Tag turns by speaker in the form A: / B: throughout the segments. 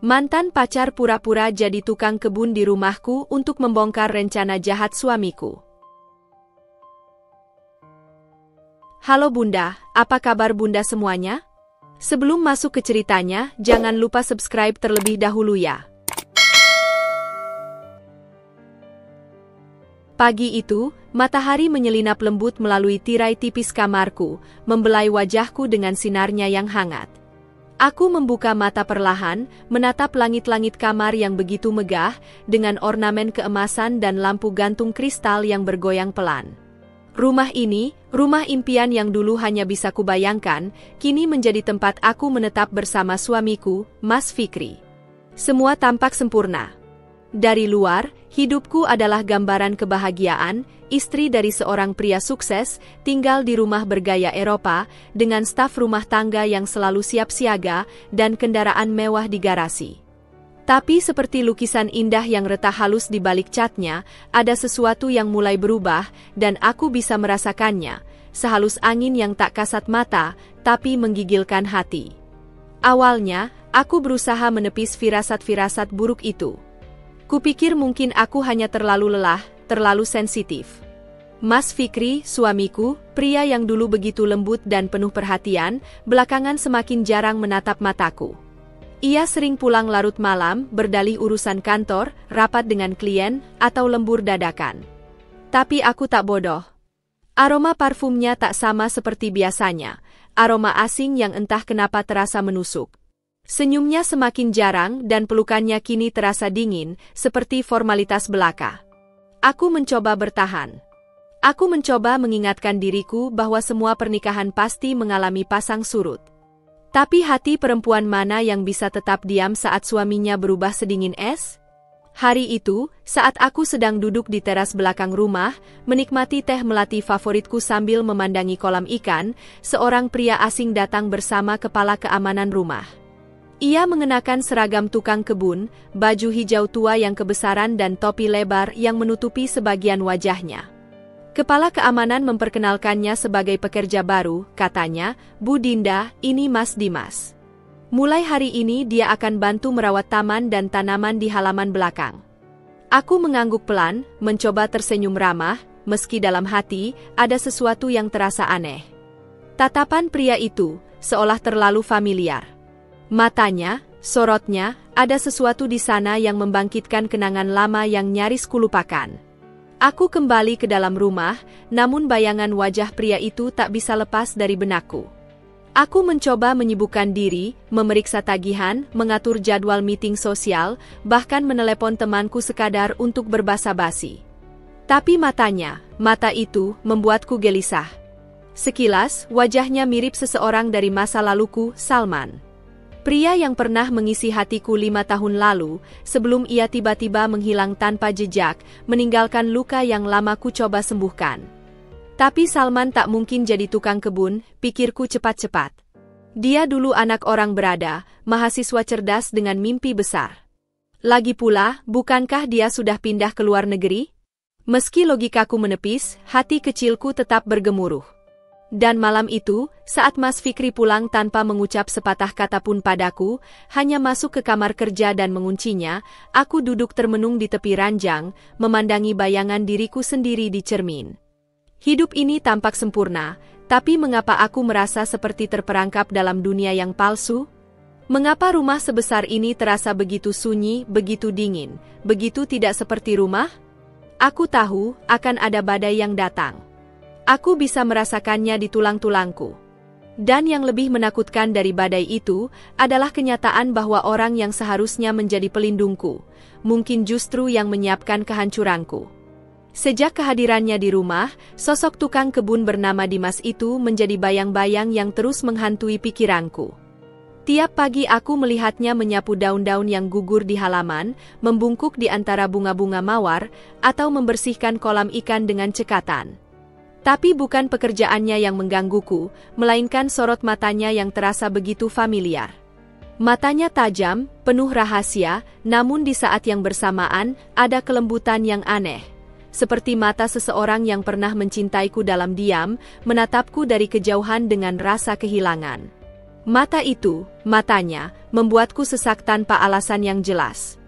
A: Mantan pacar pura-pura jadi tukang kebun di rumahku untuk membongkar rencana jahat suamiku. Halo Bunda, apa kabar Bunda semuanya? Sebelum masuk ke ceritanya, jangan lupa subscribe terlebih dahulu ya. Pagi itu, matahari menyelinap lembut melalui tirai tipis kamarku, membelai wajahku dengan sinarnya yang hangat. Aku membuka mata perlahan, menatap langit-langit kamar yang begitu megah, dengan ornamen keemasan dan lampu gantung kristal yang bergoyang pelan. Rumah ini, rumah impian yang dulu hanya bisa kubayangkan, kini menjadi tempat aku menetap bersama suamiku, Mas Fikri. Semua tampak sempurna. Dari luar, hidupku adalah gambaran kebahagiaan, istri dari seorang pria sukses, tinggal di rumah bergaya Eropa, dengan staf rumah tangga yang selalu siap siaga, dan kendaraan mewah di garasi. Tapi seperti lukisan indah yang retak halus di balik catnya, ada sesuatu yang mulai berubah, dan aku bisa merasakannya, sehalus angin yang tak kasat mata, tapi menggigilkan hati. Awalnya, aku berusaha menepis firasat-firasat buruk itu. Kupikir mungkin aku hanya terlalu lelah, terlalu sensitif. Mas Fikri, suamiku, pria yang dulu begitu lembut dan penuh perhatian, belakangan semakin jarang menatap mataku. Ia sering pulang larut malam, berdalih urusan kantor, rapat dengan klien, atau lembur dadakan. Tapi aku tak bodoh. Aroma parfumnya tak sama seperti biasanya, aroma asing yang entah kenapa terasa menusuk. Senyumnya semakin jarang dan pelukannya kini terasa dingin, seperti formalitas belaka. Aku mencoba bertahan. Aku mencoba mengingatkan diriku bahwa semua pernikahan pasti mengalami pasang surut. Tapi hati perempuan mana yang bisa tetap diam saat suaminya berubah sedingin es? Hari itu, saat aku sedang duduk di teras belakang rumah, menikmati teh melati favoritku sambil memandangi kolam ikan, seorang pria asing datang bersama kepala keamanan rumah. Ia mengenakan seragam tukang kebun, baju hijau tua yang kebesaran dan topi lebar yang menutupi sebagian wajahnya. Kepala keamanan memperkenalkannya sebagai pekerja baru, katanya, Bu Dinda, ini Mas Dimas. Mulai hari ini dia akan bantu merawat taman dan tanaman di halaman belakang. Aku mengangguk pelan, mencoba tersenyum ramah, meski dalam hati, ada sesuatu yang terasa aneh. Tatapan pria itu, seolah terlalu familiar. Matanya, sorotnya, ada sesuatu di sana yang membangkitkan kenangan lama yang nyaris kulupakan. Aku kembali ke dalam rumah, namun bayangan wajah pria itu tak bisa lepas dari benakku. Aku mencoba menyibukkan diri, memeriksa tagihan, mengatur jadwal meeting sosial, bahkan menelepon temanku sekadar untuk berbasa-basi. Tapi mata itu, membuatku gelisah. Sekilas, wajahnya mirip seseorang dari masa laluku, Salman. Pria yang pernah mengisi hatiku 5 tahun lalu, sebelum ia tiba-tiba menghilang tanpa jejak, meninggalkan luka yang lama ku coba sembuhkan. Tapi Salman tak mungkin jadi tukang kebun, pikirku cepat-cepat. Dia dulu anak orang berada, mahasiswa cerdas dengan mimpi besar. Lagi pula, bukankah dia sudah pindah ke luar negeri? Meski logikaku menepis, hati kecilku tetap bergemuruh. Dan malam itu, saat Mas Fikri pulang tanpa mengucap sepatah kata pun padaku, hanya masuk ke kamar kerja dan menguncinya, aku duduk termenung di tepi ranjang, memandangi bayangan diriku sendiri di cermin. Hidup ini tampak sempurna, tapi mengapa aku merasa seperti terperangkap dalam dunia yang palsu? Mengapa rumah sebesar ini terasa begitu sunyi, begitu dingin, begitu tidak seperti rumah? Aku tahu, akan ada badai yang datang. Aku bisa merasakannya di tulang-tulangku. Dan yang lebih menakutkan dari badai itu, adalah kenyataan bahwa orang yang seharusnya menjadi pelindungku, mungkin justru yang menyiapkan kehancuranku. Sejak kehadirannya di rumah, sosok tukang kebun bernama Dimas itu menjadi bayang-bayang yang terus menghantui pikiranku. Tiap pagi aku melihatnya menyapu daun-daun yang gugur di halaman, membungkuk di antara bunga-bunga mawar, atau membersihkan kolam ikan dengan cekatan. Tapi bukan pekerjaannya yang menggangguku, melainkan sorot matanya yang terasa begitu familiar. Matanya tajam, penuh rahasia, namun di saat yang bersamaan, ada kelembutan yang aneh. Seperti mata seseorang yang pernah mencintaiku dalam diam, menatapku dari kejauhan dengan rasa kehilangan. Mata itu, matanya, membuatku sesak tanpa alasan yang jelas.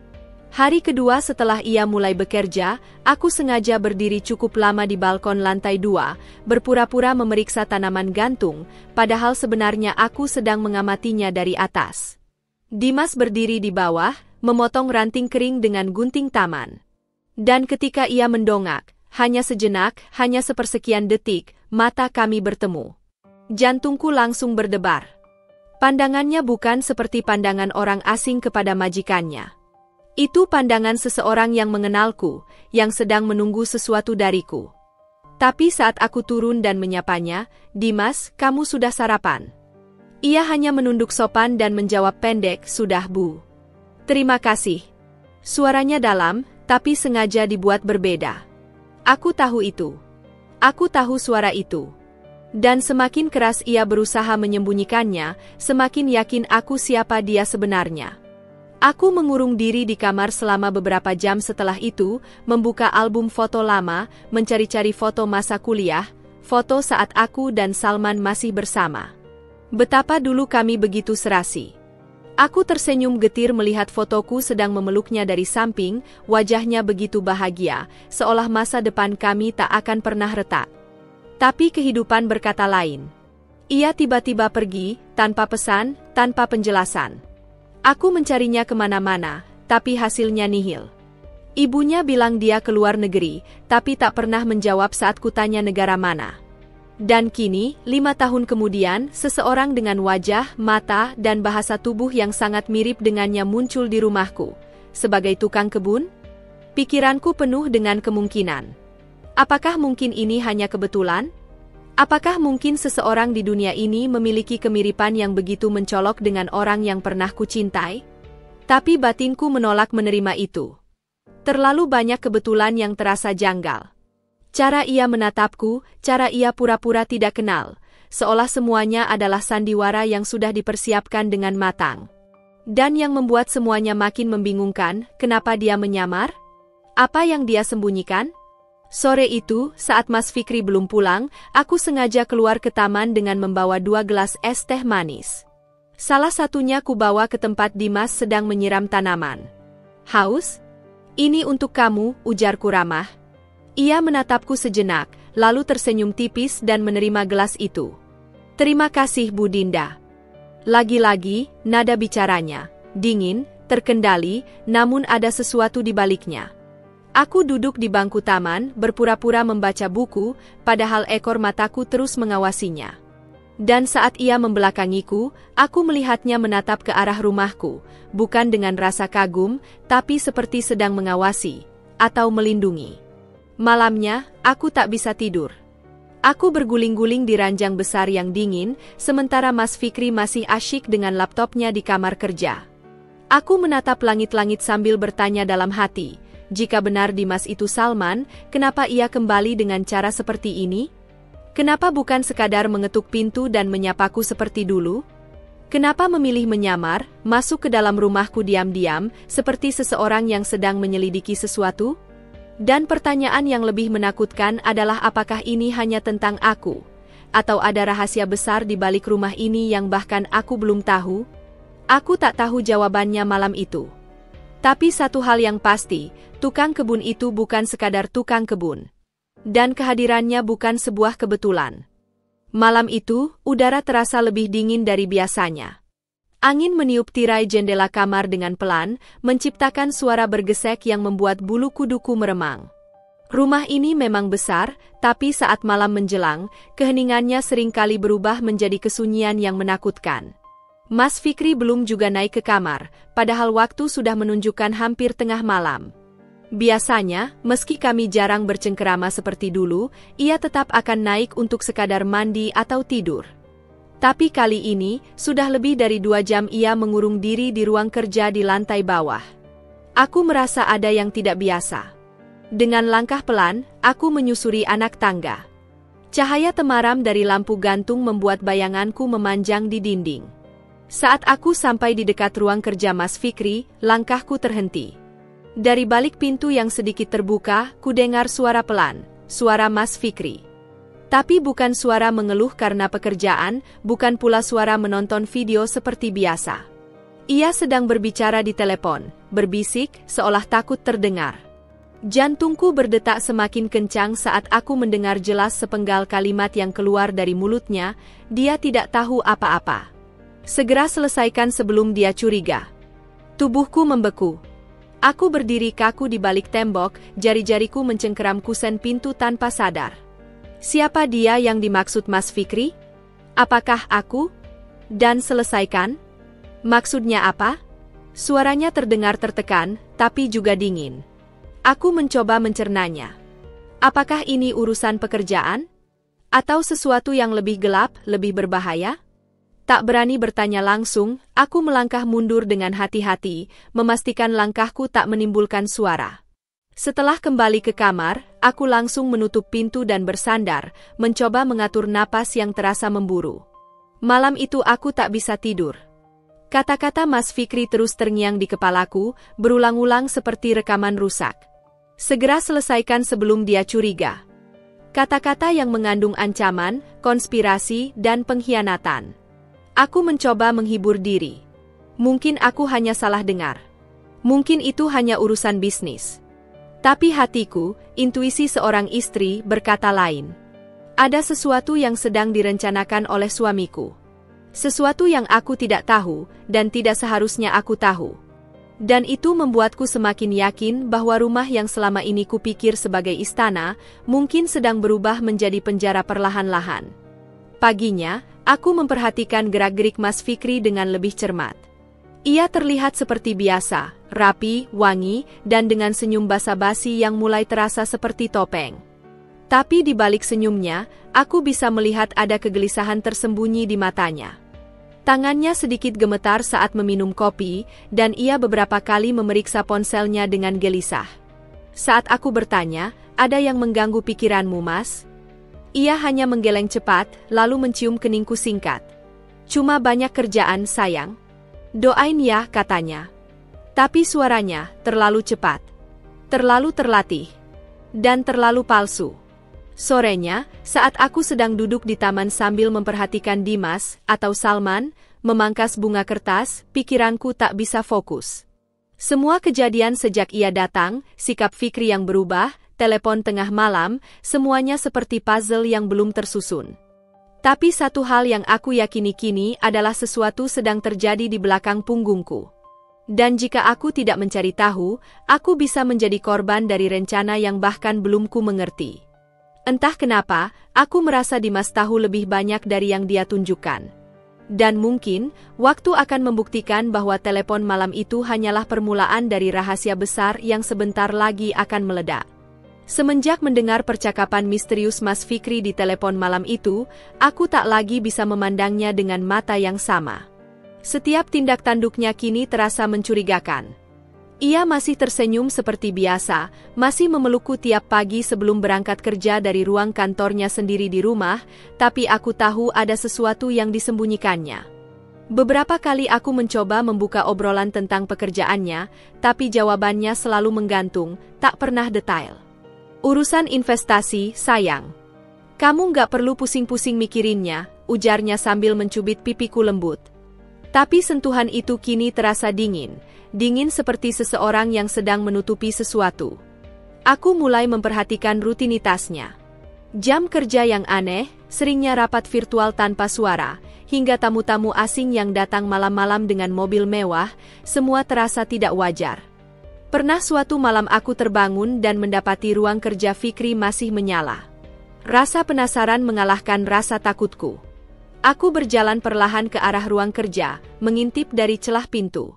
A: Hari kedua setelah ia mulai bekerja, aku sengaja berdiri cukup lama di balkon lantai 2, berpura-pura memeriksa tanaman gantung, padahal sebenarnya aku sedang mengamatinya dari atas. Dimas berdiri di bawah, memotong ranting kering dengan gunting taman. Dan ketika ia mendongak, hanya sejenak, hanya sepersekian detik, mata kami bertemu. Jantungku langsung berdebar. Pandangannya bukan seperti pandangan orang asing kepada majikannya. Itu pandangan seseorang yang mengenalku, yang sedang menunggu sesuatu dariku. Tapi saat aku turun dan menyapanya, "Dimas, kamu sudah sarapan?" Ia hanya menunduk sopan dan menjawab pendek, "Sudah, Bu." "Terima kasih." Suaranya dalam, tapi sengaja dibuat berbeda. Aku tahu itu. Aku tahu suara itu. Dan semakin keras ia berusaha menyembunyikannya, semakin yakin aku siapa dia sebenarnya. Aku mengurung diri di kamar selama beberapa jam setelah itu, membuka album foto lama, mencari-cari foto masa kuliah, foto saat aku dan Salman masih bersama. Betapa dulu kami begitu serasi. Aku tersenyum getir melihat fotoku sedang memeluknya dari samping, wajahnya begitu bahagia, seolah masa depan kami tak akan pernah retak. Tapi kehidupan berkata lain. Ia tiba-tiba pergi, tanpa pesan, tanpa penjelasan. Aku mencarinya kemana-mana, tapi hasilnya nihil. Ibunya bilang dia keluar negeri, tapi tak pernah menjawab saat kutanya negara mana. Dan kini, 5 tahun kemudian, seseorang dengan wajah, mata, dan bahasa tubuh yang sangat mirip dengannya muncul di rumahku. Sebagai tukang kebun? Pikiranku penuh dengan kemungkinan. Apakah mungkin ini hanya kebetulan? Apakah mungkin seseorang di dunia ini memiliki kemiripan yang begitu mencolok dengan orang yang pernah kucintai? Tapi batinku menolak menerima itu. Terlalu banyak kebetulan yang terasa janggal. Cara ia menatapku, cara ia pura-pura tidak kenal, seolah semuanya adalah sandiwara yang sudah dipersiapkan dengan matang. Dan yang membuat semuanya makin membingungkan, kenapa dia menyamar? Apa yang dia sembunyikan? Sore itu, saat Mas Fikri belum pulang, aku sengaja keluar ke taman dengan membawa 2 gelas es teh manis. Salah satunya kubawa ke tempat Dimas sedang menyiram tanaman. "Haus? Ini untuk kamu," ujarku ramah. Ia menatapku sejenak, lalu tersenyum tipis dan menerima gelas itu. "Terima kasih, Bu Dinda." Lagi-lagi, nada bicaranya dingin, terkendali, namun ada sesuatu di baliknya. Aku duduk di bangku taman, berpura-pura membaca buku, padahal ekor mataku terus mengawasinya. Dan saat ia membelakangiku, aku melihatnya menatap ke arah rumahku, bukan dengan rasa kagum, tapi seperti sedang mengawasi, atau melindungi. Malamnya, aku tak bisa tidur. Aku berguling-guling di ranjang besar yang dingin, sementara Mas Fikri masih asyik dengan laptopnya di kamar kerja. Aku menatap langit-langit sambil bertanya dalam hati, jika benar Dimas itu Salman, kenapa ia kembali dengan cara seperti ini? Kenapa bukan sekadar mengetuk pintu dan menyapaku seperti dulu? Kenapa memilih menyamar, masuk ke dalam rumahku diam-diam, seperti seseorang yang sedang menyelidiki sesuatu? Dan pertanyaan yang lebih menakutkan adalah apakah ini hanya tentang aku? Atau ada rahasia besar di balik rumah ini yang bahkan aku belum tahu? Aku tak tahu jawabannya malam itu. Tapi satu hal yang pasti, tukang kebun itu bukan sekadar tukang kebun. Dan kehadirannya bukan sebuah kebetulan. Malam itu, udara terasa lebih dingin dari biasanya. Angin meniup tirai jendela kamar dengan pelan, menciptakan suara bergesek yang membuat bulu kuduku meremang. Rumah ini memang besar, tapi saat malam menjelang, keheningannya seringkali berubah menjadi kesunyian yang menakutkan. Mas Fikri belum juga naik ke kamar, padahal waktu sudah menunjukkan hampir tengah malam. Biasanya, meski kami jarang bercengkerama seperti dulu, ia tetap akan naik untuk sekadar mandi atau tidur. Tapi kali ini, sudah lebih dari 2 jam ia mengurung diri di ruang kerja di lantai bawah. Aku merasa ada yang tidak biasa. Dengan langkah pelan, aku menyusuri anak tangga. Cahaya temaram dari lampu gantung membuat bayanganku memanjang di dinding. Saat aku sampai di dekat ruang kerja Mas Fikri, langkahku terhenti. Dari balik pintu yang sedikit terbuka, kudengar suara pelan, suara Mas Fikri. Tapi bukan suara mengeluh karena pekerjaan, bukan pula suara menonton video seperti biasa. Ia sedang berbicara di telepon, berbisik, seolah takut terdengar. Jantungku berdetak semakin kencang saat aku mendengar jelas sepenggal kalimat yang keluar dari mulutnya, dia tidak tahu apa-apa. Segera selesaikan sebelum dia curiga. Tubuhku membeku. Aku berdiri kaku di balik tembok, jari-jariku mencengkeram kusen pintu tanpa sadar. Siapa dia yang dimaksud Mas Fikri? Apakah aku? Dan selesaikan? Maksudnya apa? Suaranya terdengar tertekan, tapi juga dingin. Aku mencoba mencernanya. Apakah ini urusan pekerjaan? Atau sesuatu yang lebih gelap, lebih berbahaya? Tak berani bertanya langsung, aku melangkah mundur dengan hati-hati, memastikan langkahku tak menimbulkan suara. Setelah kembali ke kamar, aku langsung menutup pintu dan bersandar, mencoba mengatur napas yang terasa memburu. Malam itu aku tak bisa tidur. Kata-kata Mas Fikri terus terngiang di kepalaku, berulang-ulang seperti rekaman rusak. Segera selesaikan sebelum dia curiga. Kata-kata yang mengandung ancaman, konspirasi, dan pengkhianatan. Aku mencoba menghibur diri. Mungkin aku hanya salah dengar. Mungkin itu hanya urusan bisnis. Tapi hatiku, intuisi seorang istri, berkata lain. Ada sesuatu yang sedang direncanakan oleh suamiku. Sesuatu yang aku tidak tahu, dan tidak seharusnya aku tahu. Dan itu membuatku semakin yakin bahwa rumah yang selama ini kupikir sebagai istana, mungkin sedang berubah menjadi penjara perlahan-lahan. Paginya, aku memperhatikan gerak-gerik Mas Fikri dengan lebih cermat. Ia terlihat seperti biasa, rapi, wangi, dan dengan senyum basa-basi yang mulai terasa seperti topeng. Tapi di balik senyumnya, aku bisa melihat ada kegelisahan tersembunyi di matanya. Tangannya sedikit gemetar saat meminum kopi, dan ia beberapa kali memeriksa ponselnya dengan gelisah. Saat aku bertanya, ada yang mengganggu pikiranmu, Mas? Ia hanya menggeleng cepat, lalu mencium keningku singkat. Cuma banyak kerjaan, sayang. Doain ya, katanya. Tapi suaranya terlalu cepat, terlalu terlatih, dan terlalu palsu. Sorenya, saat aku sedang duduk di taman sambil memperhatikan Dimas atau Salman memangkas bunga kertas, pikiranku tak bisa fokus. Semua kejadian sejak ia datang, sikap Fikri yang berubah, telepon tengah malam, semuanya seperti puzzle yang belum tersusun. Tapi satu hal yang aku yakini kini adalah sesuatu sedang terjadi di belakang punggungku. Dan jika aku tidak mencari tahu, aku bisa menjadi korban dari rencana yang bahkan belum ku mengerti. Entah kenapa, aku merasa Dimas tahu lebih banyak dari yang dia tunjukkan. Dan mungkin, waktu akan membuktikan bahwa telepon malam itu hanyalah permulaan dari rahasia besar yang sebentar lagi akan meledak. Semenjak mendengar percakapan misterius Mas Fikri di telepon malam itu, aku tak lagi bisa memandangnya dengan mata yang sama. Setiap tindak tanduknya kini terasa mencurigakan. Ia masih tersenyum seperti biasa, masih memelukku tiap pagi sebelum berangkat kerja dari ruang kantornya sendiri di rumah, tapi aku tahu ada sesuatu yang disembunyikannya. Beberapa kali aku mencoba membuka obrolan tentang pekerjaannya, tapi jawabannya selalu menggantung, tak pernah detail. Urusan investasi, sayang. Kamu nggak perlu pusing-pusing mikirinnya, ujarnya sambil mencubit pipiku lembut. Tapi sentuhan itu kini terasa dingin, dingin seperti seseorang yang sedang menutupi sesuatu. Aku mulai memperhatikan rutinitasnya. Jam kerja yang aneh, seringnya rapat virtual tanpa suara, hingga tamu-tamu asing yang datang malam-malam dengan mobil mewah, semua terasa tidak wajar. Pernah suatu malam aku terbangun dan mendapati ruang kerja Fikri masih menyala. Rasa penasaran mengalahkan rasa takutku. Aku berjalan perlahan ke arah ruang kerja, mengintip dari celah pintu.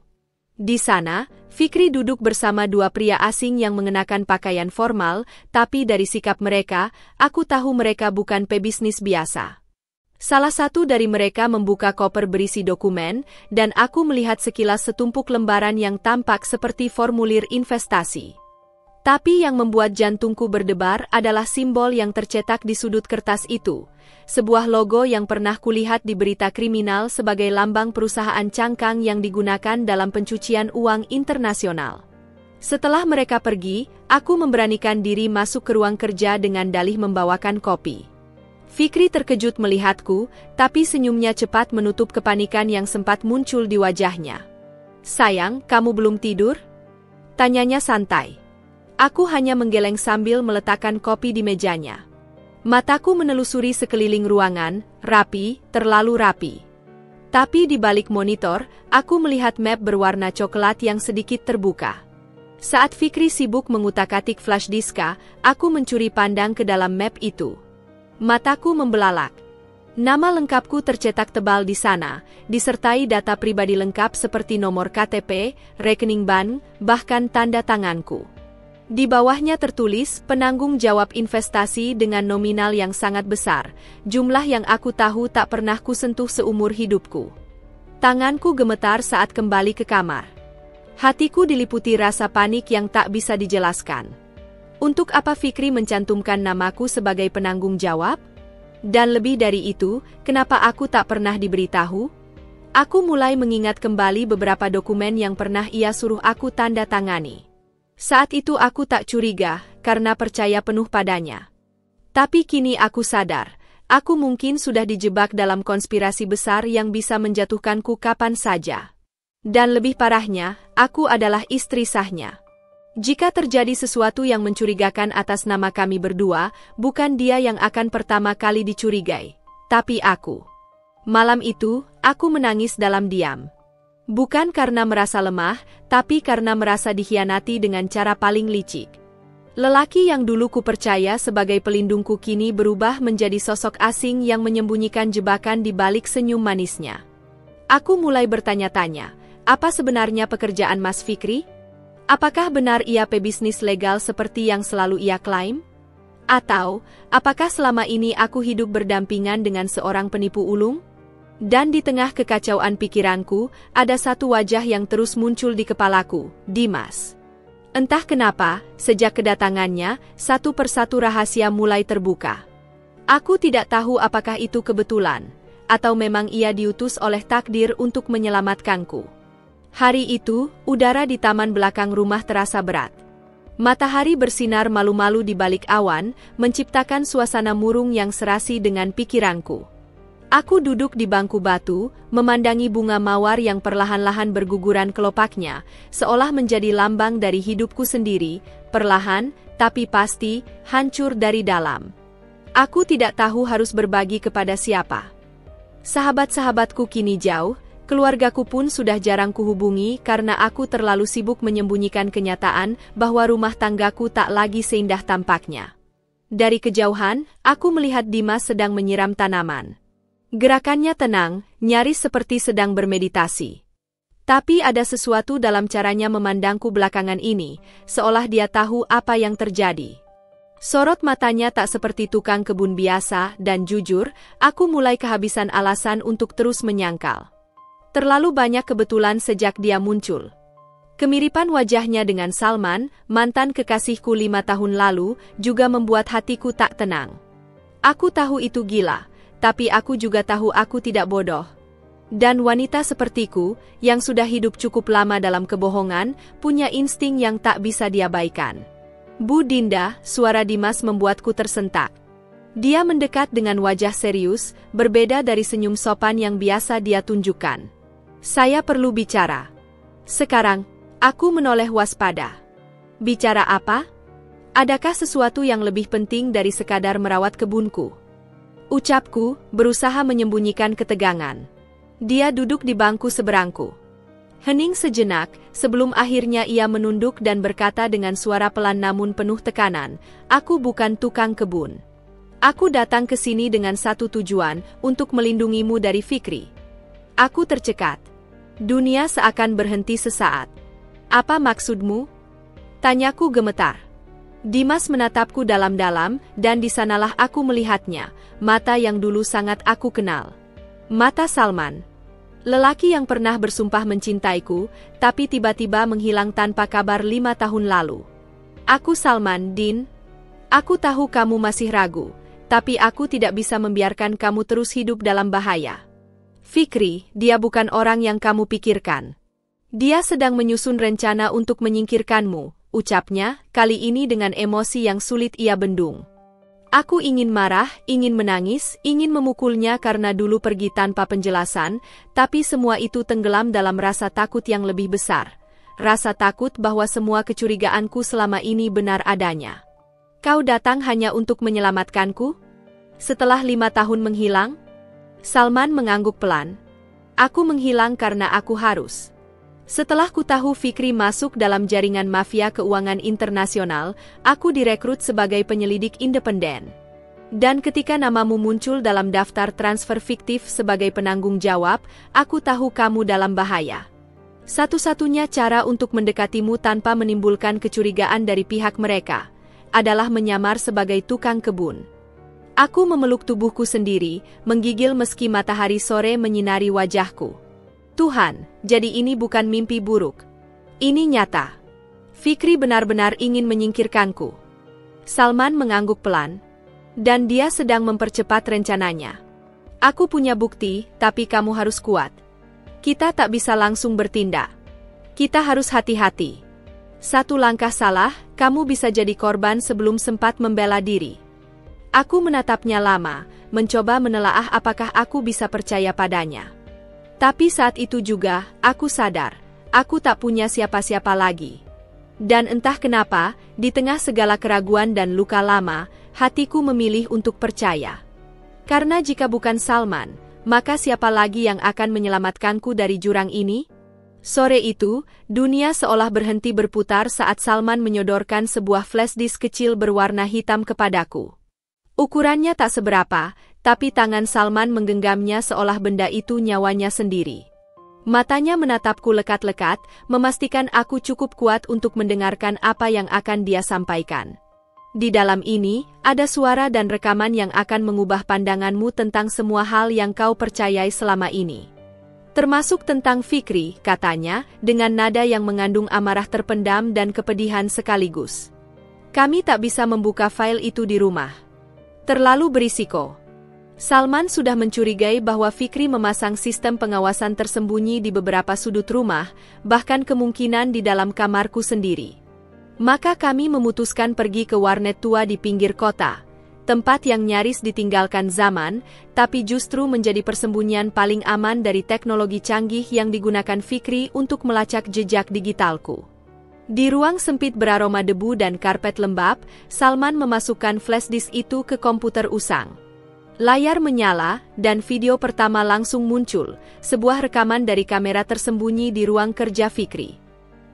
A: Di sana, Fikri duduk bersama dua pria asing yang mengenakan pakaian formal, tapi dari sikap mereka, aku tahu mereka bukan pebisnis biasa. Salah satu dari mereka membuka koper berisi dokumen, dan aku melihat sekilas setumpuk lembaran yang tampak seperti formulir investasi. Tapi yang membuat jantungku berdebar adalah simbol yang tercetak di sudut kertas itu, sebuah logo yang pernah kulihat di berita kriminal sebagai lambang perusahaan cangkang yang digunakan dalam pencucian uang internasional. Setelah mereka pergi, aku memberanikan diri masuk ke ruang kerja dengan dalih membawakan kopi. Fikri terkejut melihatku, tapi senyumnya cepat menutup kepanikan yang sempat muncul di wajahnya. "Sayang, kamu belum tidur?" tanyanya santai. Aku hanya menggeleng sambil meletakkan kopi di mejanya. Mataku menelusuri sekeliling ruangan, rapi, terlalu rapi. Tapi di balik monitor, aku melihat map berwarna coklat yang sedikit terbuka. Saat Fikri sibuk mengutak-atik flash diska, aku mencuri pandang ke dalam map itu. Mataku membelalak. Nama lengkapku tercetak tebal di sana, disertai data pribadi lengkap seperti nomor KTP, rekening bank, bahkan tanda tanganku. Di bawahnya tertulis penanggung jawab investasi dengan nominal yang sangat besar, jumlah yang aku tahu tak pernah kusentuh seumur hidupku. Tanganku gemetar saat kembali ke kamar. Hatiku diliputi rasa panik yang tak bisa dijelaskan. Untuk apa Fikri mencantumkan namaku sebagai penanggung jawab? Dan lebih dari itu, kenapa aku tak pernah diberitahu? Aku mulai mengingat kembali beberapa dokumen yang pernah ia suruh aku tanda tangani. Saat itu aku tak curiga, karena percaya penuh padanya. Tapi kini aku sadar, aku mungkin sudah dijebak dalam konspirasi besar yang bisa menjatuhkanku kapan saja. Dan lebih parahnya, aku adalah istri sahnya. Jika terjadi sesuatu yang mencurigakan atas nama kami berdua, bukan dia yang akan pertama kali dicurigai, tapi aku. Malam itu, aku menangis dalam diam. Bukan karena merasa lemah, tapi karena merasa dikhianati dengan cara paling licik. Lelaki yang dulu kupercaya sebagai pelindungku kini berubah menjadi sosok asing yang menyembunyikan jebakan di balik senyum manisnya. Aku mulai bertanya-tanya, apa sebenarnya pekerjaan Mas Fikri? Apakah benar ia pebisnis legal seperti yang selalu ia klaim? Atau, apakah selama ini aku hidup berdampingan dengan seorang penipu ulung? Dan di tengah kekacauan pikiranku, ada satu wajah yang terus muncul di kepalaku, Dimas. Entah kenapa, sejak kedatangannya, satu persatu rahasia mulai terbuka. Aku tidak tahu apakah itu kebetulan, atau memang ia diutus oleh takdir untuk menyelamatkanku. Hari itu, udara di taman belakang rumah terasa berat. Matahari bersinar malu-malu di balik awan, menciptakan suasana murung yang serasi dengan pikiranku. Aku duduk di bangku batu, memandangi bunga mawar yang perlahan-lahan berguguran kelopaknya, seolah menjadi lambang dari hidupku sendiri, perlahan, tapi pasti, hancur dari dalam. Aku tidak tahu harus berbagi kepada siapa. Sahabat-sahabatku kini jauh, keluargaku pun sudah jarang kuhubungi karena aku terlalu sibuk menyembunyikan kenyataan bahwa rumah tanggaku tak lagi seindah tampaknya. Dari kejauhan, aku melihat Dimas sedang menyiram tanaman. Gerakannya tenang, nyaris seperti sedang bermeditasi. Tapi ada sesuatu dalam caranya memandangku belakangan ini, seolah dia tahu apa yang terjadi. Sorot matanya tak seperti tukang kebun biasa, dan jujur, aku mulai kehabisan alasan untuk terus menyangkal. Terlalu banyak kebetulan sejak dia muncul. Kemiripan wajahnya dengan Salman, mantan kekasihku 5 tahun lalu, juga membuat hatiku tak tenang. Aku tahu itu gila, tapi aku juga tahu aku tidak bodoh. Dan wanita sepertiku, yang sudah hidup cukup lama dalam kebohongan, punya insting yang tak bisa diabaikan. Bu Dinda, suara Dimas membuatku tersentak. Dia mendekat dengan wajah serius, berbeda dari senyum sopan yang biasa dia tunjukkan. Saya perlu bicara. Sekarang, aku menoleh waspada. Bicara apa? Adakah sesuatu yang lebih penting dari sekadar merawat kebunku? Ucapku, berusaha menyembunyikan ketegangan. Dia duduk di bangku seberangku. Hening sejenak, sebelum akhirnya ia menunduk dan berkata dengan suara pelan namun penuh tekanan, "Aku bukan tukang kebun. Aku datang ke sini dengan satu tujuan, untuk melindungimu dari Fikri." Aku tercekat. Dunia seakan berhenti sesaat. "Apa maksudmu?" tanyaku gemetar. Dimas menatapku dalam-dalam, dan di sanalah aku melihatnya, mata yang dulu sangat aku kenal. Mata Salman. Lelaki yang pernah bersumpah mencintaiku, tapi tiba-tiba menghilang tanpa kabar 5 tahun lalu. "Aku Salman, Din. Aku tahu kamu masih ragu, tapi aku tidak bisa membiarkan kamu terus hidup dalam bahaya. Fikri, dia bukan orang yang kamu pikirkan. Dia sedang menyusun rencana untuk menyingkirkanmu," ucapnya, kali ini dengan emosi yang sulit ia bendung. Aku ingin marah, ingin menangis, ingin memukulnya karena dulu pergi tanpa penjelasan, tapi semua itu tenggelam dalam rasa takut yang lebih besar. Rasa takut bahwa semua kecurigaanku selama ini benar adanya. Kau datang hanya untuk menyelamatkanku? Setelah 5 tahun menghilang? Salman mengangguk pelan. Aku menghilang karena aku harus. Setelah ku tahu Fikri masuk dalam jaringan mafia keuangan internasional, aku direkrut sebagai penyelidik independen. Dan ketika namamu muncul dalam daftar transfer fiktif sebagai penanggung jawab, aku tahu kamu dalam bahaya. Satu-satunya cara untuk mendekatimu tanpa menimbulkan kecurigaan dari pihak mereka adalah menyamar sebagai tukang kebun. Aku memeluk tubuhku sendiri, menggigil meski matahari sore menyinari wajahku. Tuhan, jadi ini bukan mimpi buruk. Ini nyata. Fikri benar-benar ingin menyingkirkanku. Salman mengangguk pelan. Dan dia sedang mempercepat rencananya. Aku punya bukti, tapi kamu harus kuat. Kita tak bisa langsung bertindak. Kita harus hati-hati. Satu langkah salah, kamu bisa jadi korban sebelum sempat membela diri. Aku menatapnya lama, mencoba menelaah apakah aku bisa percaya padanya. Tapi saat itu juga, aku sadar, aku tak punya siapa-siapa lagi. Dan entah kenapa, di tengah segala keraguan dan luka lama, hatiku memilih untuk percaya. Karena jika bukan Salman, maka siapa lagi yang akan menyelamatkanku dari jurang ini? Sore itu, dunia seolah berhenti berputar saat Salman menyodorkan sebuah flash disk kecil berwarna hitam kepadaku. Ukurannya tak seberapa, tapi tangan Salman menggenggamnya seolah benda itu nyawanya sendiri. Matanya menatapku lekat-lekat, memastikan aku cukup kuat untuk mendengarkan apa yang akan dia sampaikan. Di dalam ini, ada suara dan rekaman yang akan mengubah pandanganmu tentang semua hal yang kau percayai selama ini. Termasuk tentang Fikri, katanya, dengan nada yang mengandung amarah terpendam dan kepedihan sekaligus. Kami tak bisa membuka file itu di rumah. Terlalu berisiko. Salman sudah mencurigai bahwa Fikri memasang sistem pengawasan tersembunyi di beberapa sudut rumah, bahkan kemungkinan di dalam kamarku sendiri. Maka kami memutuskan pergi ke warnet tua di pinggir kota, tempat yang nyaris ditinggalkan zaman, tapi justru menjadi persembunyian paling aman dari teknologi canggih yang digunakan Fikri untuk melacak jejak digitalku. Di ruang sempit beraroma debu dan karpet lembab, Salman memasukkan flash disk itu ke komputer usang. Layar menyala, dan video pertama langsung muncul, sebuah rekaman dari kamera tersembunyi di ruang kerja Fikri.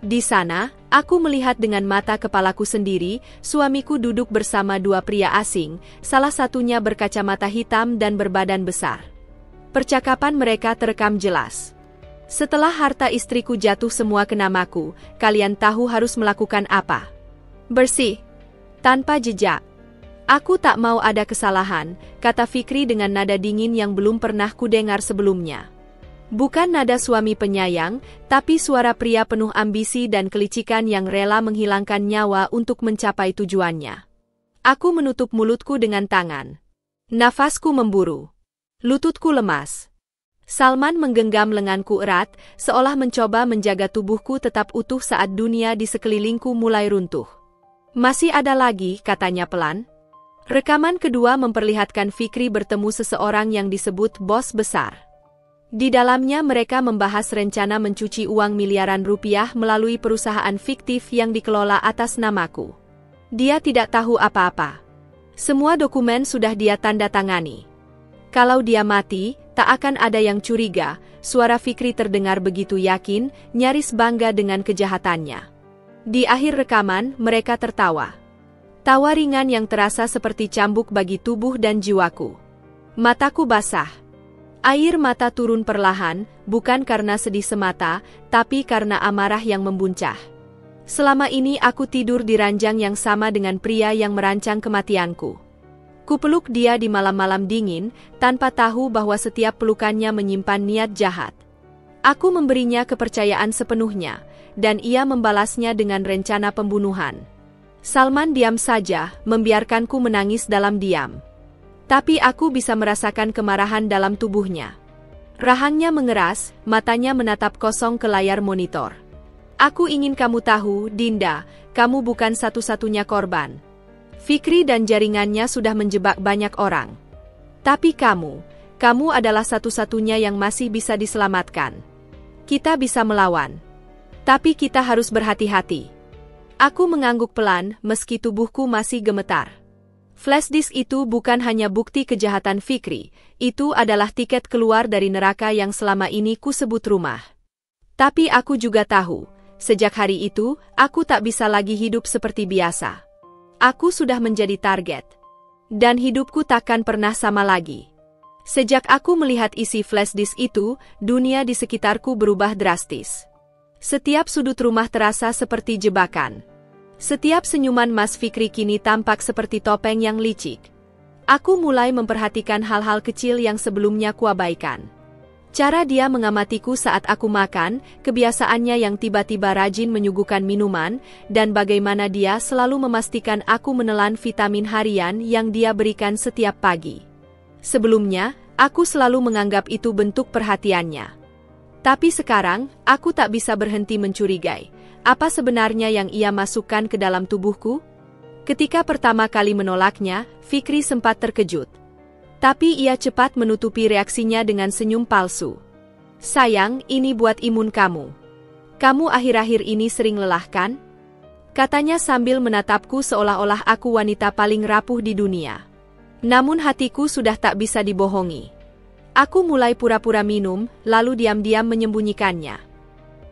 A: Di sana, aku melihat dengan mata kepalaku sendiri, suamiku duduk bersama 2 pria asing, salah satunya berkacamata hitam dan berbadan besar. Percakapan mereka terekam jelas. Setelah harta istriku jatuh semua ke namaku, kalian tahu harus melakukan apa? Bersih. Tanpa jejak. Aku tak mau ada kesalahan, kata Fikri dengan nada dingin yang belum pernah kudengar sebelumnya. Bukan nada suami penyayang, tapi suara pria penuh ambisi dan kelicikan yang rela menghilangkan nyawa untuk mencapai tujuannya. Aku menutup mulutku dengan tangan. Nafasku memburu. Lututku lemas. Salman menggenggam lenganku erat, seolah mencoba menjaga tubuhku tetap utuh saat dunia di sekelilingku mulai runtuh. Masih ada lagi, katanya pelan. Rekaman kedua memperlihatkan Fikri bertemu seseorang yang disebut bos besar. Di dalamnya mereka membahas rencana mencuci uang miliaran rupiah melalui perusahaan fiktif yang dikelola atas namaku. Dia tidak tahu apa-apa. Semua dokumen sudah dia tanda tangani. Kalau dia mati, tak akan ada yang curiga, suara Fikri terdengar begitu yakin, nyaris bangga dengan kejahatannya. Di akhir rekaman, mereka tertawa. Tawa ringan yang terasa seperti cambuk bagi tubuh dan jiwaku. Mataku basah. Air mata turun perlahan, bukan karena sedih semata, tapi karena amarah yang membuncah. Selama ini aku tidur di ranjang yang sama dengan pria yang merancang kematianku. Kupeluk dia di malam-malam dingin, tanpa tahu bahwa setiap pelukannya menyimpan niat jahat. Aku memberinya kepercayaan sepenuhnya, dan ia membalasnya dengan rencana pembunuhan. Salman diam saja, membiarkanku menangis dalam diam. Tapi aku bisa merasakan kemarahan dalam tubuhnya. Rahangnya mengeras, matanya menatap kosong ke layar monitor. Aku ingin kamu tahu, Dinda, kamu bukan satu-satunya korban. Fikri dan jaringannya sudah menjebak banyak orang. Tapi kamu adalah satu-satunya yang masih bisa diselamatkan. Kita bisa melawan. Tapi kita harus berhati-hati. Aku mengangguk pelan, meski tubuhku masih gemetar. Flash disk itu bukan hanya bukti kejahatan Fikri, itu adalah tiket keluar dari neraka yang selama ini ku sebut rumah. Tapi aku juga tahu, sejak hari itu, aku tak bisa lagi hidup seperti biasa. Aku sudah menjadi target. Dan hidupku takkan pernah sama lagi. Sejak aku melihat isi flash disk itu, dunia di sekitarku berubah drastis. Setiap sudut rumah terasa seperti jebakan. Setiap senyuman Mas Fikri kini tampak seperti topeng yang licik. Aku mulai memperhatikan hal-hal kecil yang sebelumnya kuabaikan. Cara dia mengamatiku saat aku makan, kebiasaannya yang tiba-tiba rajin menyuguhkan minuman, dan bagaimana dia selalu memastikan aku menelan vitamin harian yang dia berikan setiap pagi. Sebelumnya, aku selalu menganggap itu bentuk perhatiannya. Tapi sekarang, aku tak bisa berhenti mencurigai. Apa sebenarnya yang ia masukkan ke dalam tubuhku? Ketika pertama kali menolaknya, Fikri sempat terkejut. Tapi ia cepat menutupi reaksinya dengan senyum palsu. Sayang, ini buat imun kamu. Kamu akhir-akhir ini sering lelah kan? Katanya sambil menatapku seolah-olah aku wanita paling rapuh di dunia. Namun hatiku sudah tak bisa dibohongi. Aku mulai pura-pura minum, lalu diam-diam menyembunyikannya.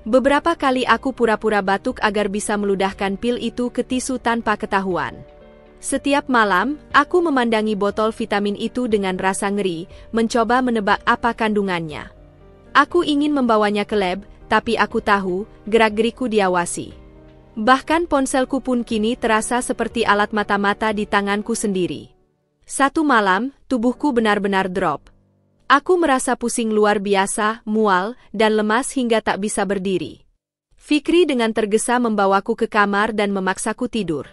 A: Beberapa kali aku pura-pura batuk agar bisa meludahkan pil itu ke tisu tanpa ketahuan. Setiap malam, aku memandangi botol vitamin itu dengan rasa ngeri, mencoba menebak apa kandungannya. Aku ingin membawanya ke lab, tapi aku tahu, gerak-gerikku diawasi. Bahkan ponselku pun kini terasa seperti alat mata-mata di tanganku sendiri. Satu malam, tubuhku benar-benar drop. Aku merasa pusing luar biasa, mual, dan lemas hingga tak bisa berdiri. Fikri dengan tergesa membawaku ke kamar dan memaksaku tidur.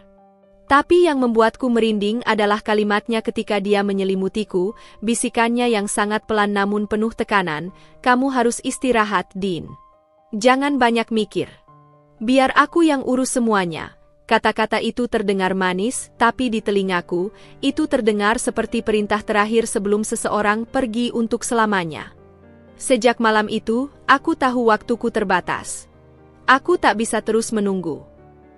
A: Tapi yang membuatku merinding adalah kalimatnya ketika dia menyelimutiku, bisikannya yang sangat pelan namun penuh tekanan, "Kamu harus istirahat, Din. Jangan banyak mikir. Biar aku yang urus semuanya." Kata-kata itu terdengar manis, tapi di telingaku, itu terdengar seperti perintah terakhir sebelum seseorang pergi untuk selamanya. Sejak malam itu, aku tahu waktuku terbatas. Aku tak bisa terus menunggu.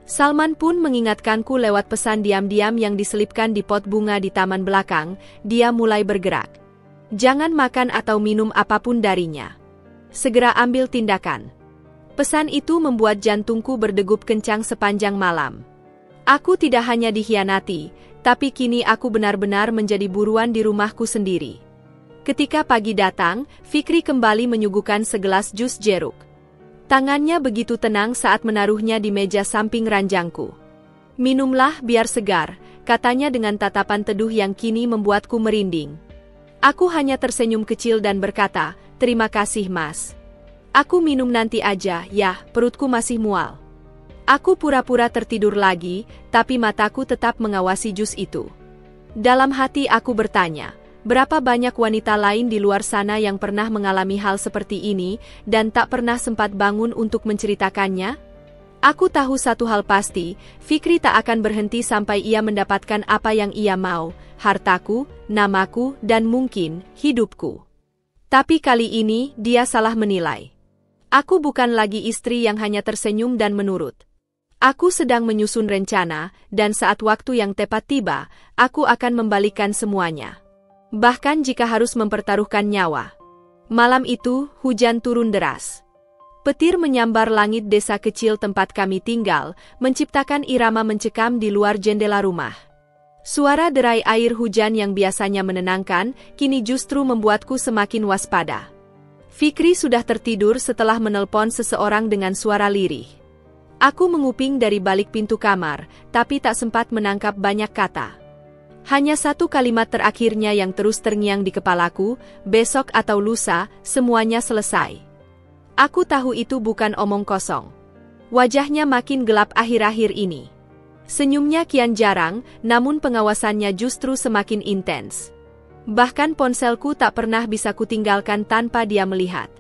A: Salman pun mengingatkanku lewat pesan diam-diam yang diselipkan di pot bunga di taman belakang, dia mulai bergerak. Jangan makan atau minum apapun darinya. Segera ambil tindakan. Pesan itu membuat jantungku berdegup kencang sepanjang malam. Aku tidak hanya dikhianati, tapi kini aku benar-benar menjadi buruan di rumahku sendiri. Ketika pagi datang, Fikri kembali menyuguhkan segelas jus jeruk. Tangannya begitu tenang saat menaruhnya di meja samping ranjangku. "Minumlah biar segar," katanya dengan tatapan teduh yang kini membuatku merinding. Aku hanya tersenyum kecil dan berkata, "Terima kasih, Mas. Aku minum nanti aja, ya, perutku masih mual." Aku pura-pura tertidur lagi, tapi mataku tetap mengawasi jus itu. Dalam hati aku bertanya, berapa banyak wanita lain di luar sana yang pernah mengalami hal seperti ini, dan tak pernah sempat bangun untuk menceritakannya? Aku tahu satu hal pasti, Fikri tak akan berhenti sampai ia mendapatkan apa yang ia mau, hartaku, namaku, dan mungkin, hidupku. Tapi kali ini, dia salah menilai. Aku bukan lagi istri yang hanya tersenyum dan menurut. Aku sedang menyusun rencana, dan saat waktu yang tepat tiba, aku akan membalikkan semuanya. Bahkan jika harus mempertaruhkan nyawa. Malam itu, hujan turun deras. Petir menyambar langit desa kecil tempat kami tinggal, menciptakan irama mencekam di luar jendela rumah. Suara derai air hujan yang biasanya menenangkan, kini justru membuatku semakin waspada. Fikri sudah tertidur setelah menelpon seseorang dengan suara lirih. Aku menguping dari balik pintu kamar, tapi tak sempat menangkap banyak kata. Hanya satu kalimat terakhirnya yang terus terngiang di kepalaku, "Besok atau lusa, semuanya selesai." Aku tahu itu bukan omong kosong. Wajahnya makin gelap akhir-akhir ini. Senyumnya kian jarang, namun pengawasannya justru semakin intens. Bahkan ponselku tak pernah bisa kutinggalkan tanpa dia melihat.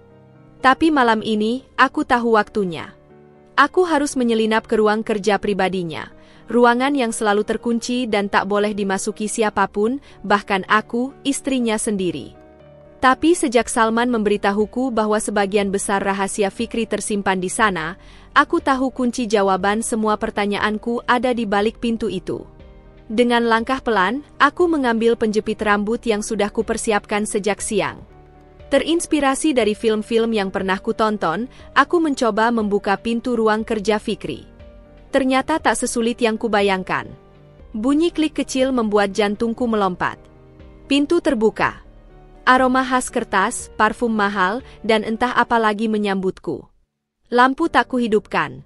A: Tapi malam ini, aku tahu waktunya. Aku harus menyelinap ke ruang kerja pribadinya. ruangan yang selalu terkunci dan tak boleh dimasuki siapapun, bahkan aku, istrinya sendiri. Tapi sejak Salman memberitahuku bahwa sebagian besar rahasia Fikri tersimpan di sana, aku tahu kunci jawaban semua pertanyaanku ada di balik pintu itu. Dengan langkah pelan, aku mengambil penjepit rambut yang sudah kupersiapkan sejak siang. Terinspirasi dari film-film yang pernah kutonton, aku mencoba membuka pintu ruang kerja Fikri. Ternyata tak sesulit yang kubayangkan. Bunyi klik kecil membuat jantungku melompat. Pintu terbuka. Aroma khas kertas, parfum mahal, dan entah apa lagi menyambutku. Lampu tak kuhidupkan.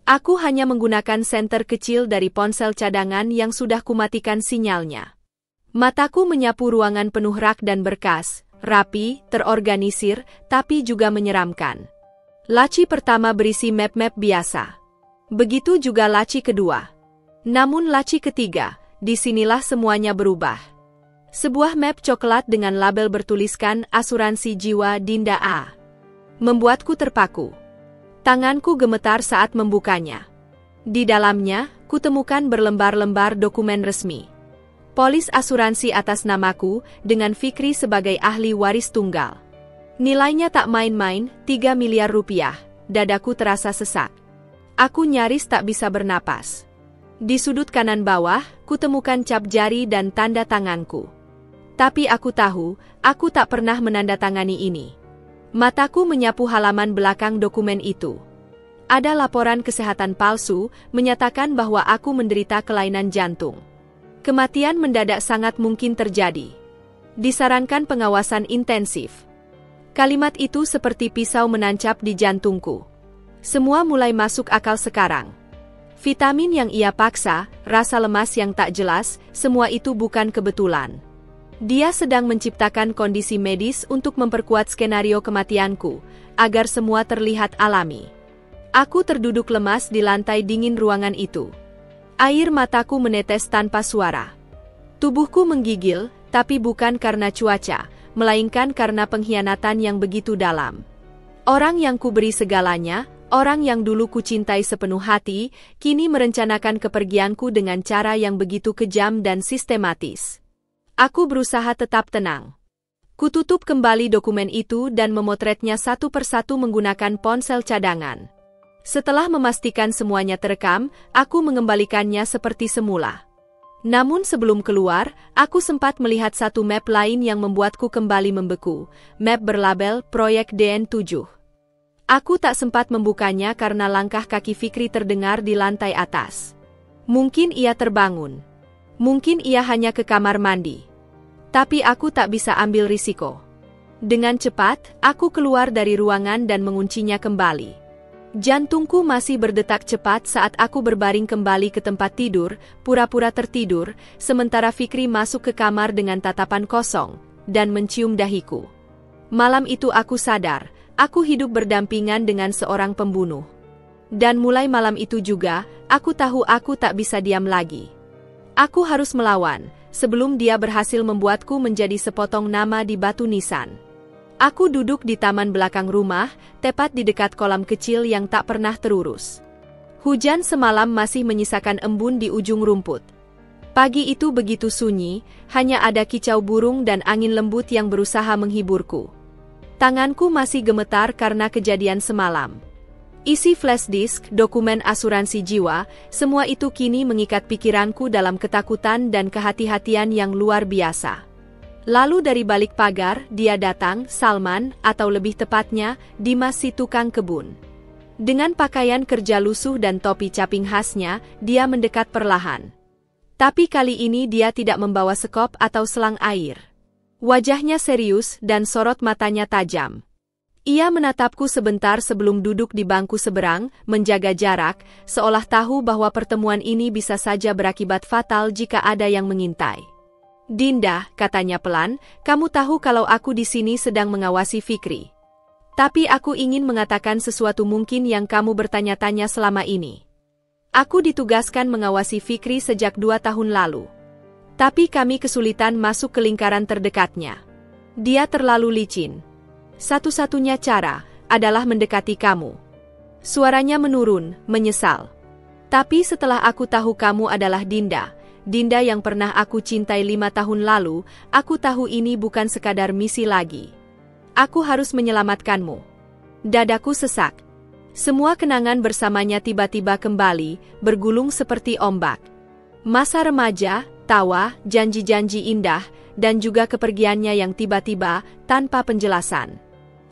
A: Aku hanya menggunakan senter kecil dari ponsel cadangan yang sudah kumatikan sinyalnya. Mataku menyapu ruangan penuh rak dan berkas, rapi, terorganisir, tapi juga menyeramkan. Laci pertama berisi map-map biasa. Begitu juga laci kedua. Namun laci ketiga, disinilah semuanya berubah. Sebuah map coklat dengan label bertuliskan Asuransi Jiwa Dinda A. Membuatku terpaku. Tanganku gemetar saat membukanya. Di dalamnya, kutemukan berlembar-lembar dokumen resmi. Polis asuransi atas namaku, dengan Fikri sebagai ahli waris tunggal. Nilainya tak main-main, 3 miliar rupiah. Dadaku terasa sesak. Aku nyaris tak bisa bernapas. Di sudut kanan bawah, kutemukan cap jari dan tanda tanganku. Tapi aku tahu, aku tak pernah menandatangani ini. Mataku menyapu halaman belakang dokumen itu. Ada laporan kesehatan palsu, menyatakan bahwa aku menderita kelainan jantung. Kematian mendadak sangat mungkin terjadi. Disarankan pengawasan intensif. Kalimat itu seperti pisau menancap di jantungku. Semua mulai masuk akal sekarang. Vitamin yang ia paksa, rasa lemas yang tak jelas, semua itu bukan kebetulan. Dia sedang menciptakan kondisi medis untuk memperkuat skenario kematianku, agar semua terlihat alami. Aku terduduk lemas di lantai dingin ruangan itu. Air mataku menetes tanpa suara. Tubuhku menggigil, tapi bukan karena cuaca, melainkan karena pengkhianatan yang begitu dalam. Orang yang kuberi segalanya, orang yang dulu kucintai sepenuh hati, kini merencanakan kepergianku dengan cara yang begitu kejam dan sistematis. Aku berusaha tetap tenang. Kututup kembali dokumen itu dan memotretnya satu persatu menggunakan ponsel cadangan. Setelah memastikan semuanya terekam, aku mengembalikannya seperti semula. Namun sebelum keluar, aku sempat melihat satu map lain yang membuatku kembali membeku, map berlabel Proyek DN7. Aku tak sempat membukanya karena langkah kaki Fikri terdengar di lantai atas. Mungkin ia terbangun. Mungkin ia hanya ke kamar mandi. Tapi aku tak bisa ambil risiko. Dengan cepat, aku keluar dari ruangan dan menguncinya kembali. Jantungku masih berdetak cepat saat aku berbaring kembali ke tempat tidur, pura-pura tertidur, sementara Fikri masuk ke kamar dengan tatapan kosong, dan mencium dahiku. Malam itu aku sadar, aku hidup berdampingan dengan seorang pembunuh. Dan mulai malam itu juga, aku tahu aku tak bisa diam lagi. Aku harus melawan, sebelum dia berhasil membuatku menjadi sepotong nama di batu nisan. Aku duduk di taman belakang rumah, tepat di dekat kolam kecil yang tak pernah terurus. Hujan semalam masih menyisakan embun di ujung rumput. Pagi itu begitu sunyi, hanya ada kicau burung dan angin lembut yang berusaha menghiburku. Tanganku masih gemetar karena kejadian semalam. Isi flash disk, dokumen asuransi jiwa, semua itu kini mengikat pikiranku dalam ketakutan dan kehati-hatian yang luar biasa. Lalu dari balik pagar, dia datang, Salman, atau lebih tepatnya, Dimas si tukang kebun. Dengan pakaian kerja lusuh dan topi caping khasnya, dia mendekat perlahan. Tapi kali ini dia tidak membawa sekop atau selang air. Wajahnya serius dan sorot matanya tajam. Ia menatapku sebentar sebelum duduk di bangku seberang, menjaga jarak, seolah tahu bahwa pertemuan ini bisa saja berakibat fatal jika ada yang mengintai. "Dinda," katanya pelan, "kamu tahu kalau aku di sini sedang mengawasi Fikri. Tapi aku ingin mengatakan sesuatu mungkin yang kamu bertanya-tanya selama ini. Aku ditugaskan mengawasi Fikri sejak 2 tahun lalu. Tapi kami kesulitan masuk ke lingkaran terdekatnya. Dia terlalu licin. Satu-satunya cara adalah mendekati kamu." Suaranya menurun, menyesal. Tapi setelah aku tahu kamu adalah Dinda, Dinda yang pernah aku cintai 5 tahun lalu, aku tahu ini bukan sekadar misi lagi. Aku harus menyelamatkanmu. Dadaku sesak. Semua kenangan bersamanya tiba-tiba kembali, bergulung seperti ombak. Masa remaja, tawa, janji-janji indah, dan juga kepergiannya yang tiba-tiba, tanpa penjelasan.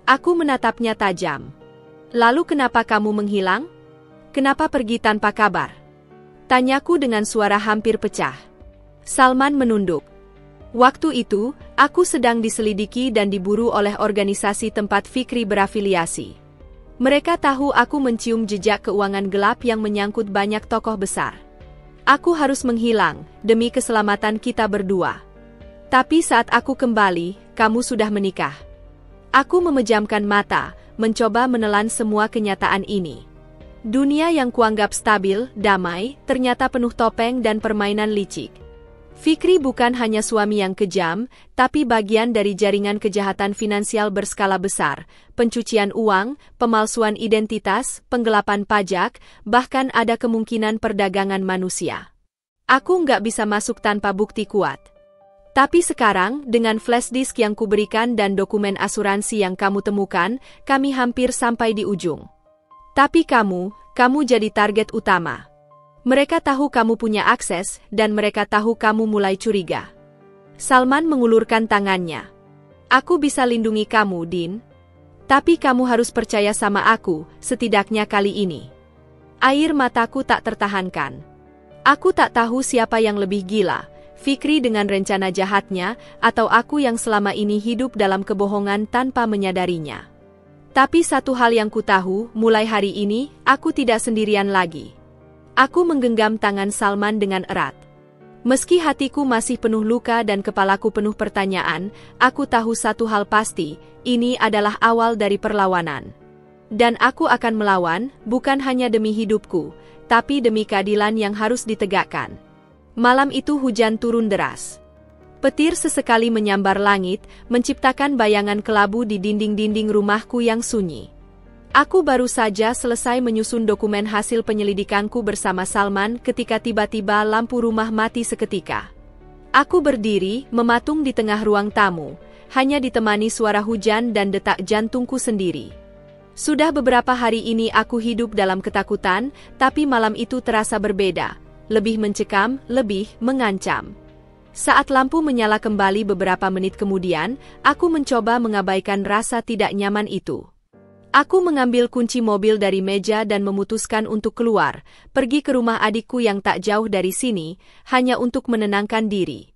A: Aku menatapnya tajam. Lalu kenapa kamu menghilang? Kenapa pergi tanpa kabar? Tanyaku dengan suara hampir pecah. Salman menunduk. Waktu itu, aku sedang diselidiki dan diburu oleh organisasi tempat Fikri berafiliasi. Mereka tahu aku mencium jejak keuangan gelap yang menyangkut banyak tokoh besar. Aku harus menghilang, demi keselamatan kita berdua. Tapi saat aku kembali, kamu sudah menikah. Aku memejamkan mata, mencoba menelan semua kenyataan ini. Dunia yang kuanggap stabil, damai, ternyata penuh topeng dan permainan licik. Fikri bukan hanya suami yang kejam, tapi bagian dari jaringan kejahatan finansial berskala besar, pencucian uang, pemalsuan identitas, penggelapan pajak, bahkan ada kemungkinan perdagangan manusia. Aku nggak bisa masuk tanpa bukti kuat. Tapi sekarang, dengan flash disk yang kuberikan dan dokumen asuransi yang kamu temukan, kami hampir sampai di ujung. Tapi kamu jadi target utama. Mereka tahu kamu punya akses, dan mereka tahu kamu mulai curiga. Salman mengulurkan tangannya. Aku bisa lindungi kamu, Din. Tapi kamu harus percaya sama aku, setidaknya kali ini. Air mataku tak tertahankan. Aku tak tahu siapa yang lebih gila, Fikri dengan rencana jahatnya, atau aku yang selama ini hidup dalam kebohongan tanpa menyadarinya. Tapi satu hal yang kutahu, mulai hari ini, aku tidak sendirian lagi. Aku menggenggam tangan Salman dengan erat. Meski hatiku masih penuh luka dan kepalaku penuh pertanyaan, aku tahu satu hal pasti, ini adalah awal dari perlawanan. Dan aku akan melawan, bukan hanya demi hidupku, tapi demi keadilan yang harus ditegakkan. Malam itu hujan turun deras. Petir sesekali menyambar langit, menciptakan bayangan kelabu di dinding-dinding rumahku yang sunyi. Aku baru saja selesai menyusun dokumen hasil penyelidikanku bersama Salman ketika tiba-tiba lampu rumah mati seketika. Aku berdiri, mematung di tengah ruang tamu, hanya ditemani suara hujan dan detak jantungku sendiri. Sudah beberapa hari ini aku hidup dalam ketakutan, tapi malam itu terasa berbeda, lebih mencekam, lebih mengancam. Saat lampu menyala kembali beberapa menit kemudian, aku mencoba mengabaikan rasa tidak nyaman itu. Aku mengambil kunci mobil dari meja dan memutuskan untuk keluar, pergi ke rumah adikku yang tak jauh dari sini, hanya untuk menenangkan diri.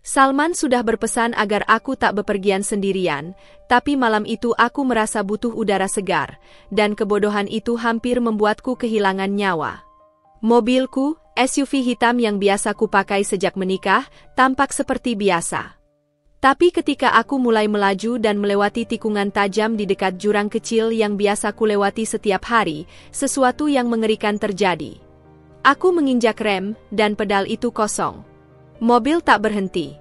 A: Salman sudah berpesan agar aku tak bepergian sendirian, tapi malam itu aku merasa butuh udara segar, dan kebodohan itu hampir membuatku kehilangan nyawa. Mobilku, SUV hitam yang biasa kupakai sejak menikah, tampak seperti biasa. Tapi ketika aku mulai melaju dan melewati tikungan tajam di dekat jurang kecil yang biasa kulewati setiap hari, sesuatu yang mengerikan terjadi. Aku menginjak rem, dan pedal itu kosong. Mobil tak berhenti.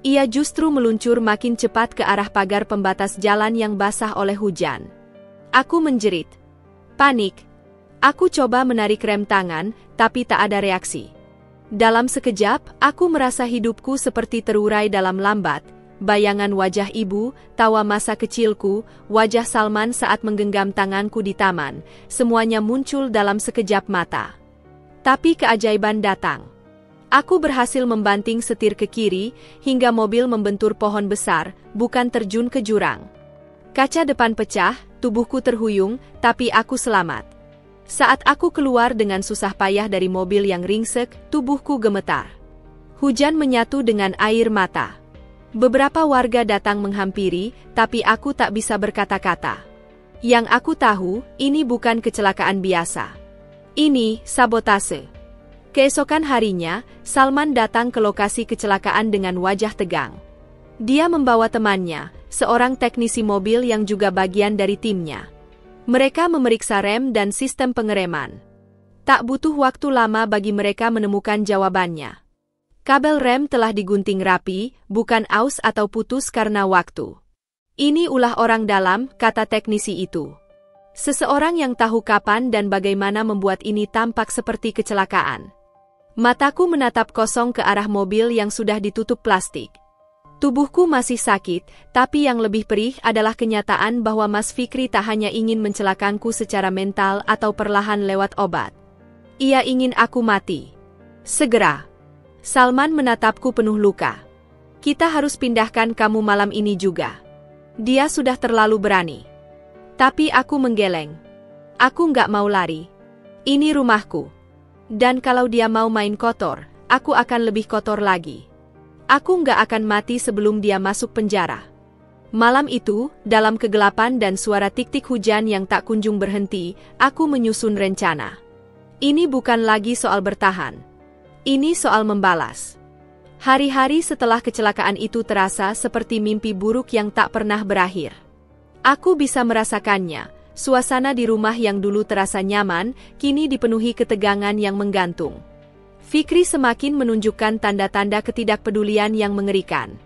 A: Ia justru meluncur makin cepat ke arah pagar pembatas jalan yang basah oleh hujan. Aku menjerit. Panik. Aku coba menarik rem tangan, tapi tak ada reaksi. Dalam sekejap, aku merasa hidupku seperti terurai dalam lambat. Bayangan wajah ibu, tawa masa kecilku, wajah Salman saat menggenggam tanganku di taman, semuanya muncul dalam sekejap mata. Tapi keajaiban datang. Aku berhasil membanting setir ke kiri, hingga mobil membentur pohon besar, bukan terjun ke jurang. Kaca depan pecah, tubuhku terhuyung, tapi aku selamat. Saat aku keluar dengan susah payah dari mobil yang ringsek, tubuhku gemetar. Hujan menyatu dengan air mata. Beberapa warga datang menghampiri, tapi aku tak bisa berkata-kata. Yang aku tahu, ini bukan kecelakaan biasa. Ini sabotase. Keesokan harinya, Salman datang ke lokasi kecelakaan dengan wajah tegang. Dia membawa temannya, seorang teknisi mobil yang juga bagian dari timnya. Mereka memeriksa rem dan sistem pengereman. Tak butuh waktu lama bagi mereka menemukan jawabannya. Kabel rem telah digunting rapi, bukan aus atau putus karena waktu. Ini ulah orang dalam, kata teknisi itu. Seseorang yang tahu kapan dan bagaimana membuat ini tampak seperti kecelakaan. Mataku menatap kosong ke arah mobil yang sudah ditutup plastik. Tubuhku masih sakit, tapi yang lebih perih adalah kenyataan bahwa Mas Fikri tak hanya ingin mencelakanku secara mental atau perlahan lewat obat. Ia ingin aku mati. Segera. Salman menatapku penuh luka. Kita harus pindahkan kamu malam ini juga. Dia sudah terlalu berani. Tapi aku menggeleng. Aku nggak mau lari. Ini rumahku. Dan kalau dia mau main kotor, aku akan lebih kotor lagi. Aku nggak akan mati sebelum dia masuk penjara. Malam itu, dalam kegelapan dan suara tik-tik hujan yang tak kunjung berhenti, aku menyusun rencana. Ini bukan lagi soal bertahan. Ini soal membalas. Hari-hari setelah kecelakaan itu terasa seperti mimpi buruk yang tak pernah berakhir. Aku bisa merasakannya, suasana di rumah yang dulu terasa nyaman, kini dipenuhi ketegangan yang menggantung. Fikri semakin menunjukkan tanda-tanda ketidakpedulian yang mengerikan.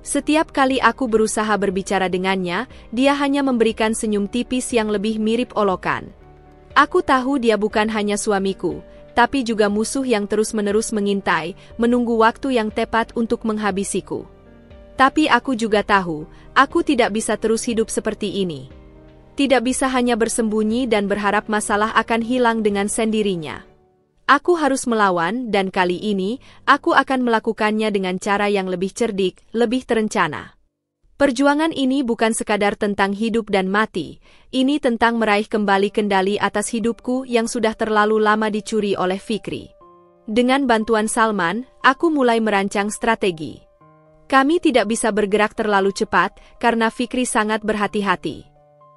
A: Setiap kali aku berusaha berbicara dengannya, dia hanya memberikan senyum tipis yang lebih mirip olokan. Aku tahu dia bukan hanya suamiku, tapi juga musuh yang terus-menerus mengintai, menunggu waktu yang tepat untuk menghabisiku. Tapi aku juga tahu, aku tidak bisa terus hidup seperti ini. Tidak bisa hanya bersembunyi dan berharap masalah akan hilang dengan sendirinya. Aku harus melawan, dan kali ini, aku akan melakukannya dengan cara yang lebih cerdik, lebih terencana. Perjuangan ini bukan sekadar tentang hidup dan mati, ini tentang meraih kembali kendali atas hidupku yang sudah terlalu lama dicuri oleh Fikri. Dengan bantuan Salman, aku mulai merancang strategi. Kami tidak bisa bergerak terlalu cepat, karena Fikri sangat berhati-hati.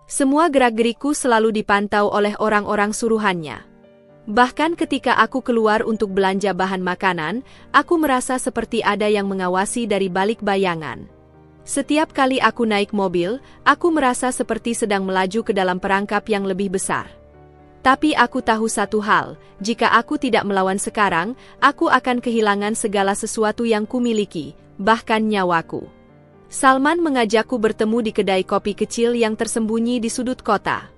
A: Semua gerak-gerikku selalu dipantau oleh orang-orang suruhannya. Bahkan ketika aku keluar untuk belanja bahan makanan, aku merasa seperti ada yang mengawasi dari balik bayangan. Setiap kali aku naik mobil, aku merasa seperti sedang melaju ke dalam perangkap yang lebih besar. Tapi aku tahu satu hal, jika aku tidak melawan sekarang, aku akan kehilangan segala sesuatu yang kumiliki, bahkan nyawaku. Salman mengajakku bertemu di kedai kopi kecil yang tersembunyi di sudut kota.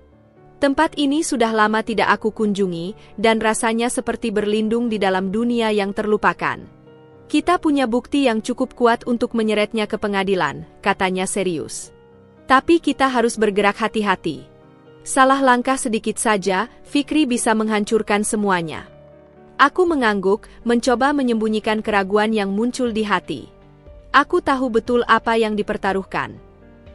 A: Tempat ini sudah lama tidak aku kunjungi, dan rasanya seperti berlindung di dalam dunia yang terlupakan. Kita punya bukti yang cukup kuat untuk menyeretnya ke pengadilan, katanya serius. Tapi kita harus bergerak hati-hati. Salah langkah sedikit saja, Fikri bisa menghancurkan semuanya. Aku mengangguk, mencoba menyembunyikan keraguan yang muncul di hati. Aku tahu betul apa yang dipertaruhkan.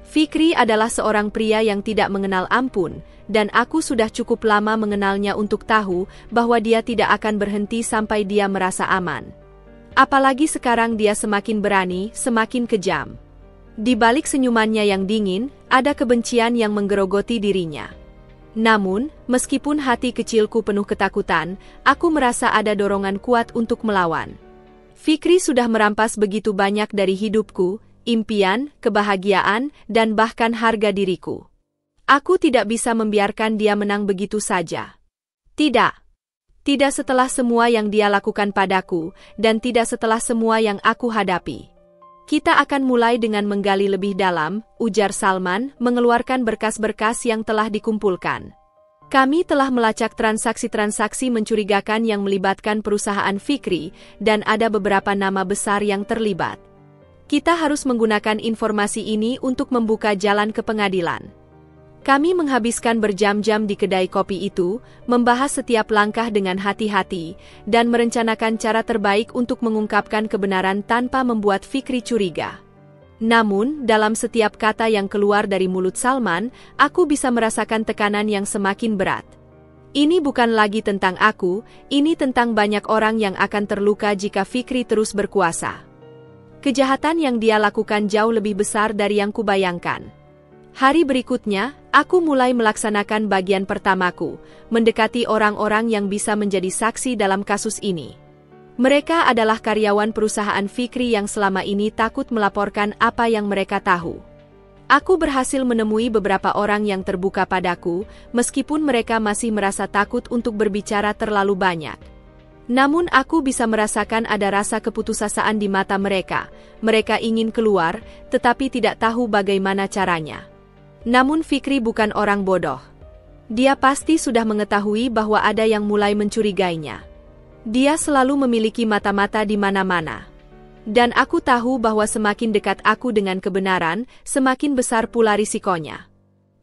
A: Fikri adalah seorang pria yang tidak mengenal ampun, dan aku sudah cukup lama mengenalnya untuk tahu bahwa dia tidak akan berhenti sampai dia merasa aman. Apalagi sekarang dia semakin berani, semakin kejam. Di balik senyumannya yang dingin, ada kebencian yang menggerogoti dirinya. Namun, meskipun hati kecilku penuh ketakutan, aku merasa ada dorongan kuat untuk melawan. Fikri sudah merampas begitu banyak dari hidupku, impian, kebahagiaan, dan bahkan harga diriku. Aku tidak bisa membiarkan dia menang begitu saja. Tidak. Tidak setelah semua yang dia lakukan padaku, dan tidak setelah semua yang aku hadapi. Kita akan mulai dengan menggali lebih dalam, ujar Salman, mengeluarkan berkas-berkas yang telah dikumpulkan. Kami telah melacak transaksi-transaksi mencurigakan yang melibatkan perusahaan Fikri, dan ada beberapa nama besar yang terlibat. Kita harus menggunakan informasi ini untuk membuka jalan ke pengadilan. Kami menghabiskan berjam-jam di kedai kopi itu, membahas setiap langkah dengan hati-hati, dan merencanakan cara terbaik untuk mengungkapkan kebenaran tanpa membuat Fikri curiga. Namun, dalam setiap kata yang keluar dari mulut Salman, aku bisa merasakan tekanan yang semakin berat. Ini bukan lagi tentang aku, ini tentang banyak orang yang akan terluka jika Fikri terus berkuasa. Kejahatan yang dia lakukan jauh lebih besar dari yang kubayangkan. Hari berikutnya, aku mulai melaksanakan bagian pertamaku, mendekati orang-orang yang bisa menjadi saksi dalam kasus ini. Mereka adalah karyawan perusahaan Fikri yang selama ini takut melaporkan apa yang mereka tahu. Aku berhasil menemui beberapa orang yang terbuka padaku, meskipun mereka masih merasa takut untuk berbicara terlalu banyak. Namun aku bisa merasakan ada rasa keputusasaan di mata mereka. Mereka ingin keluar, tetapi tidak tahu bagaimana caranya. Namun Fikri bukan orang bodoh. Dia pasti sudah mengetahui bahwa ada yang mulai mencurigainya. Dia selalu memiliki mata-mata di mana-mana. Dan aku tahu bahwa semakin dekat aku dengan kebenaran, semakin besar pula risikonya.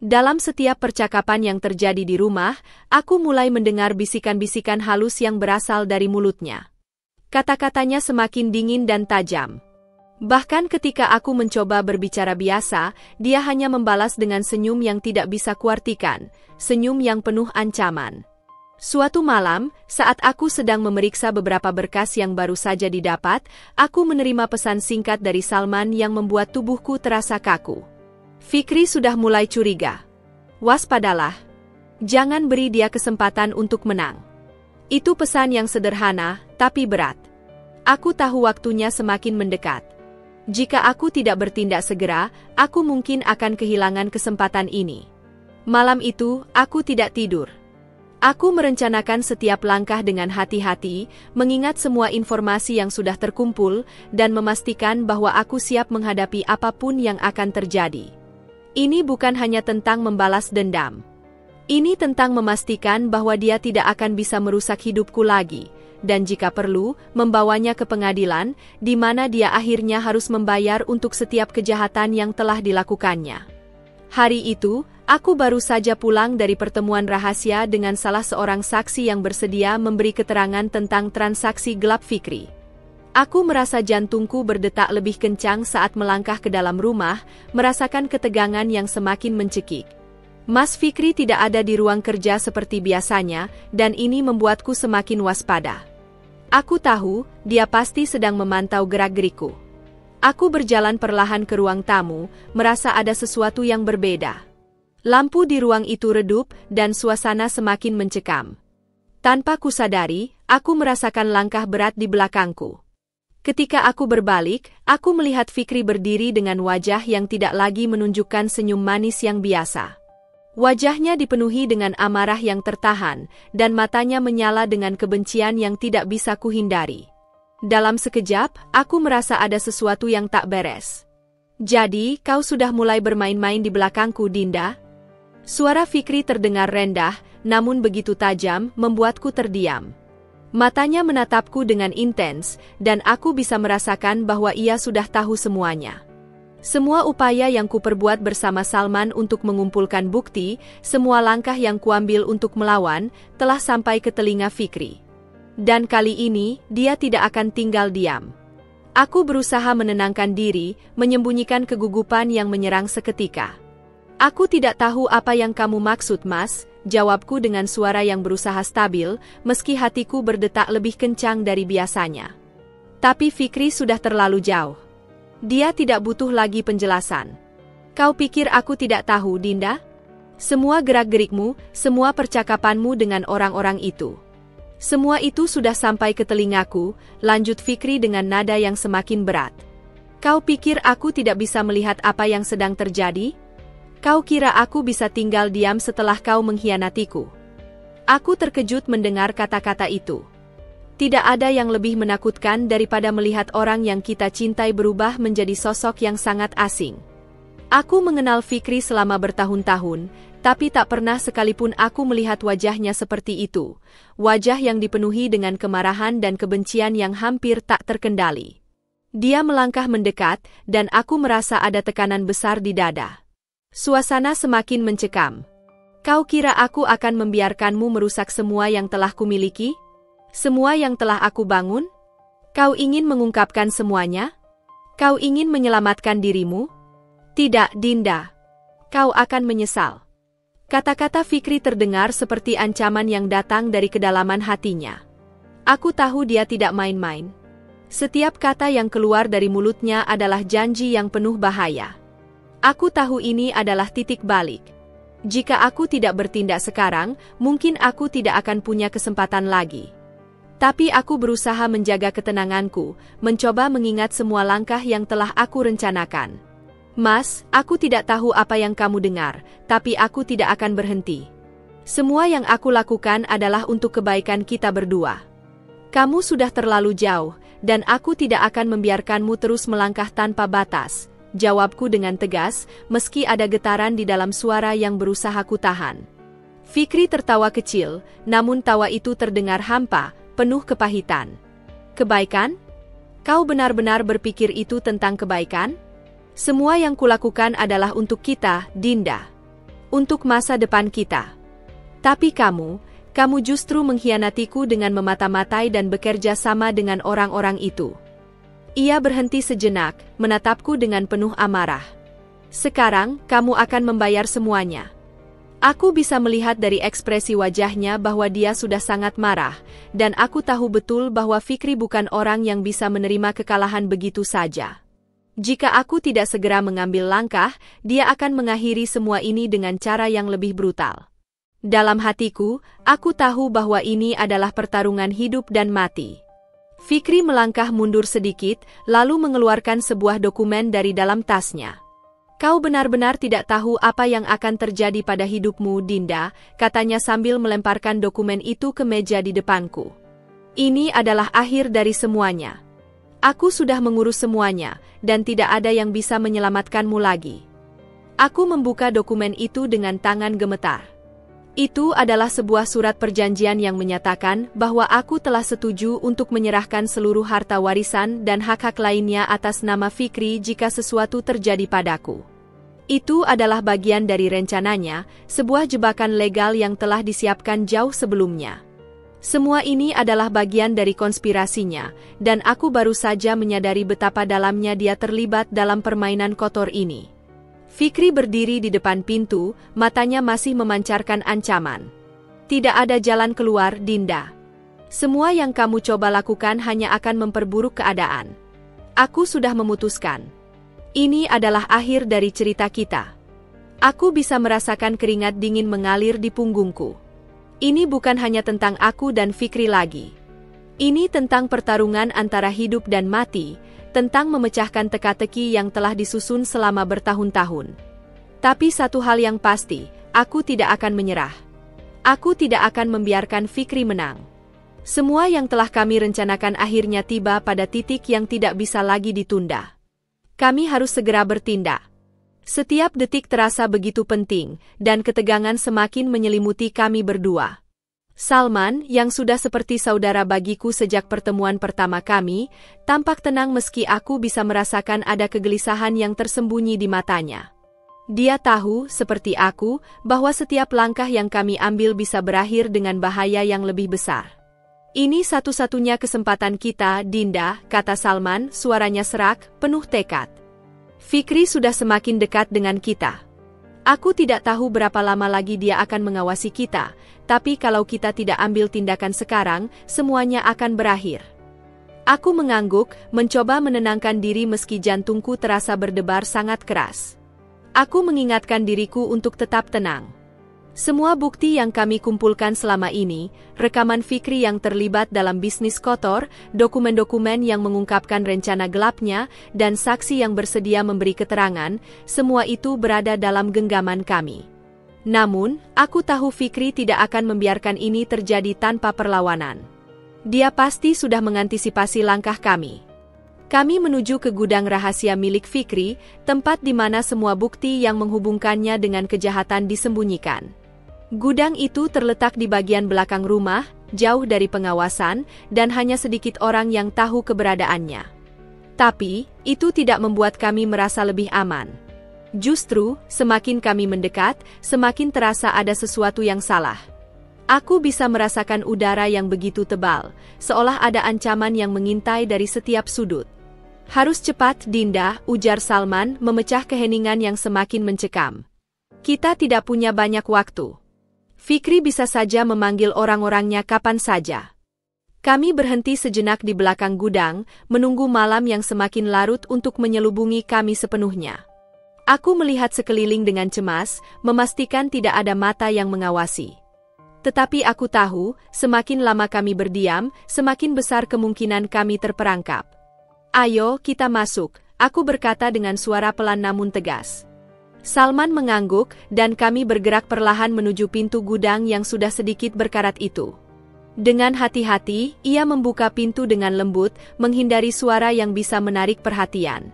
A: Dalam setiap percakapan yang terjadi di rumah, aku mulai mendengar bisikan-bisikan halus yang berasal dari mulutnya. Kata-katanya semakin dingin dan tajam. Bahkan ketika aku mencoba berbicara biasa, dia hanya membalas dengan senyum yang tidak bisa kuartikan, senyum yang penuh ancaman. Suatu malam, saat aku sedang memeriksa beberapa berkas yang baru saja didapat, aku menerima pesan singkat dari Salman yang membuat tubuhku terasa kaku. Fikri sudah mulai curiga. Waspadalah. Jangan beri dia kesempatan untuk menang. Itu pesan yang sederhana, tapi berat. Aku tahu waktunya semakin mendekat. Jika aku tidak bertindak segera, aku mungkin akan kehilangan kesempatan ini. Malam itu, aku tidak tidur. Aku merencanakan setiap langkah dengan hati-hati, mengingat semua informasi yang sudah terkumpul, dan memastikan bahwa aku siap menghadapi apapun yang akan terjadi. Ini bukan hanya tentang membalas dendam. Ini tentang memastikan bahwa dia tidak akan bisa merusak hidupku lagi, dan jika perlu, membawanya ke pengadilan, di mana dia akhirnya harus membayar untuk setiap kejahatan yang telah dilakukannya. Hari itu, aku baru saja pulang dari pertemuan rahasia dengan salah seorang saksi yang bersedia memberi keterangan tentang transaksi gelap Fikri. Aku merasa jantungku berdetak lebih kencang saat melangkah ke dalam rumah, merasakan ketegangan yang semakin mencekik. Mas Fikri tidak ada di ruang kerja seperti biasanya, dan ini membuatku semakin waspada. Aku tahu, dia pasti sedang memantau gerak-gerikku. Aku berjalan perlahan ke ruang tamu, merasa ada sesuatu yang berbeda. Lampu di ruang itu redup, dan suasana semakin mencekam. Tanpa kusadari, aku merasakan langkah berat di belakangku. Ketika aku berbalik, aku melihat Fikri berdiri dengan wajah yang tidak lagi menunjukkan senyum manis yang biasa. Wajahnya dipenuhi dengan amarah yang tertahan, dan matanya menyala dengan kebencian yang tidak bisa kuhindari. Dalam sekejap, aku merasa ada sesuatu yang tak beres. Jadi, kau sudah mulai bermain-main di belakangku, Dinda? Suara Fikri terdengar rendah, namun begitu tajam, membuatku terdiam. Matanya menatapku dengan intens, dan aku bisa merasakan bahwa ia sudah tahu semuanya. Semua upaya yang kuperbuat bersama Salman untuk mengumpulkan bukti, semua langkah yang kuambil untuk melawan, telah sampai ke telinga Fikri. Dan kali ini, dia tidak akan tinggal diam. Aku berusaha menenangkan diri, menyembunyikan kegugupan yang menyerang seketika. Aku tidak tahu apa yang kamu maksud, Mas, jawabku dengan suara yang berusaha stabil, meski hatiku berdetak lebih kencang dari biasanya. Tapi Fikri sudah terlalu jauh. Dia tidak butuh lagi penjelasan. Kau pikir aku tidak tahu, Dinda? Semua gerak-gerikmu, semua percakapanmu dengan orang-orang itu. Semua itu sudah sampai ke telingaku, lanjut Fikri dengan nada yang semakin berat. Kau pikir aku tidak bisa melihat apa yang sedang terjadi? Kau kira aku bisa tinggal diam setelah kau mengkhianatiku? Aku terkejut mendengar kata-kata itu. Tidak ada yang lebih menakutkan daripada melihat orang yang kita cintai berubah menjadi sosok yang sangat asing. Aku mengenal Fikri selama bertahun-tahun, tapi tak pernah sekalipun aku melihat wajahnya seperti itu. Wajah yang dipenuhi dengan kemarahan dan kebencian yang hampir tak terkendali. Dia melangkah mendekat, dan aku merasa ada tekanan besar di dada. Suasana semakin mencekam. Kau kira aku akan membiarkanmu merusak semua yang telah kumiliki? Semua yang telah aku bangun? Kau ingin mengungkapkan semuanya? Kau ingin menyelamatkan dirimu? Tidak, Dinda. Kau akan menyesal. Kata-kata Fikri terdengar seperti ancaman yang datang dari kedalaman hatinya. Aku tahu dia tidak main-main. Setiap kata yang keluar dari mulutnya adalah janji yang penuh bahaya. Aku tahu ini adalah titik balik. Jika aku tidak bertindak sekarang, mungkin aku tidak akan punya kesempatan lagi. Tapi aku berusaha menjaga ketenanganku, mencoba mengingat semua langkah yang telah aku rencanakan. Mas, aku tidak tahu apa yang kamu dengar, tapi aku tidak akan berhenti. Semua yang aku lakukan adalah untuk kebaikan kita berdua. Kamu sudah terlalu jauh, dan aku tidak akan membiarkanmu terus melangkah tanpa batas, jawabku dengan tegas, meski ada getaran di dalam suara yang berusaha kutahan. Fikri tertawa kecil, namun tawa itu terdengar hampa, penuh kepahitan. Kebaikan? Kau benar-benar berpikir itu tentang kebaikan? Semua yang kulakukan adalah untuk kita, Dinda. Untuk masa depan kita. Tapi kamu justru mengkhianatiku dengan memata-matai dan bekerja sama dengan orang-orang itu. Ia berhenti sejenak, menatapku dengan penuh amarah. Sekarang, kamu akan membayar semuanya. Aku bisa melihat dari ekspresi wajahnya bahwa dia sudah sangat marah, dan aku tahu betul bahwa Fikri bukan orang yang bisa menerima kekalahan begitu saja. Jika aku tidak segera mengambil langkah, dia akan mengakhiri semua ini dengan cara yang lebih brutal. Dalam hatiku, aku tahu bahwa ini adalah pertarungan hidup dan mati. Fikri melangkah mundur sedikit, lalu mengeluarkan sebuah dokumen dari dalam tasnya. Kau benar-benar tidak tahu apa yang akan terjadi pada hidupmu, Dinda, katanya sambil melemparkan dokumen itu ke meja di depanku. Ini adalah akhir dari semuanya. Aku sudah mengurus semuanya, dan tidak ada yang bisa menyelamatkanmu lagi. Aku membuka dokumen itu dengan tangan gemetar. Itu adalah sebuah surat perjanjian yang menyatakan bahwa aku telah setuju untuk menyerahkan seluruh harta warisan dan hak-hak lainnya atas nama Fikri jika sesuatu terjadi padaku. Itu adalah bagian dari rencananya, sebuah jebakan legal yang telah disiapkan jauh sebelumnya. Semua ini adalah bagian dari konspirasinya, dan aku baru saja menyadari betapa dalamnya dia terlibat dalam permainan kotor ini. Fikri berdiri di depan pintu, matanya masih memancarkan ancaman. Tidak ada jalan keluar, Dinda. Semua yang kamu coba lakukan hanya akan memperburuk keadaan. Aku sudah memutuskan. Ini adalah akhir dari cerita kita. Aku bisa merasakan keringat dingin mengalir di punggungku. Ini bukan hanya tentang aku dan Fikri lagi. Ini tentang pertarungan antara hidup dan mati, tentang memecahkan teka-teki yang telah disusun selama bertahun-tahun. Tapi satu hal yang pasti, aku tidak akan menyerah. Aku tidak akan membiarkan Fikri menang. Semua yang telah kami rencanakan akhirnya tiba pada titik yang tidak bisa lagi ditunda. Kami harus segera bertindak. Setiap detik terasa begitu penting, dan ketegangan semakin menyelimuti kami berdua. Salman, yang sudah seperti saudara bagiku sejak pertemuan pertama kami, tampak tenang meski aku bisa merasakan ada kegelisahan yang tersembunyi di matanya. Dia tahu, seperti aku, bahwa setiap langkah yang kami ambil bisa berakhir dengan bahaya yang lebih besar. Ini satu-satunya kesempatan kita, Dinda, kata Salman, suaranya serak, penuh tekad. Fikri sudah semakin dekat dengan kita. Aku tidak tahu berapa lama lagi dia akan mengawasi kita, tapi kalau kita tidak ambil tindakan sekarang, semuanya akan berakhir. Aku mengangguk, mencoba menenangkan diri meski jantungku terasa berdebar sangat keras. Aku mengingatkan diriku untuk tetap tenang. Semua bukti yang kami kumpulkan selama ini, rekaman Fikri yang terlibat dalam bisnis kotor, dokumen-dokumen yang mengungkapkan rencana gelapnya, dan saksi yang bersedia memberi keterangan, semua itu berada dalam genggaman kami. Namun, aku tahu Fikri tidak akan membiarkan ini terjadi tanpa perlawanan. Dia pasti sudah mengantisipasi langkah kami. Kami menuju ke gudang rahasia milik Fikri, tempat di mana semua bukti yang menghubungkannya dengan kejahatan disembunyikan. Gudang itu terletak di bagian belakang rumah, jauh dari pengawasan, dan hanya sedikit orang yang tahu keberadaannya. Tapi, itu tidak membuat kami merasa lebih aman. Justru, semakin kami mendekat, semakin terasa ada sesuatu yang salah. Aku bisa merasakan udara yang begitu tebal, seolah ada ancaman yang mengintai dari setiap sudut. Harus cepat, Dinda, ujar Salman, memecah keheningan yang semakin mencekam. Kita tidak punya banyak waktu. Fikri bisa saja memanggil orang-orangnya kapan saja. Kami berhenti sejenak di belakang gudang, menunggu malam yang semakin larut untuk menyelubungi kami sepenuhnya. Aku melihat sekeliling dengan cemas, memastikan tidak ada mata yang mengawasi. Tetapi aku tahu, semakin lama kami berdiam, semakin besar kemungkinan kami terperangkap. Ayo, kita masuk, aku berkata dengan suara pelan namun tegas. Salman mengangguk, dan kami bergerak perlahan menuju pintu gudang yang sudah sedikit berkarat itu. Dengan hati-hati, ia membuka pintu dengan lembut, menghindari suara yang bisa menarik perhatian.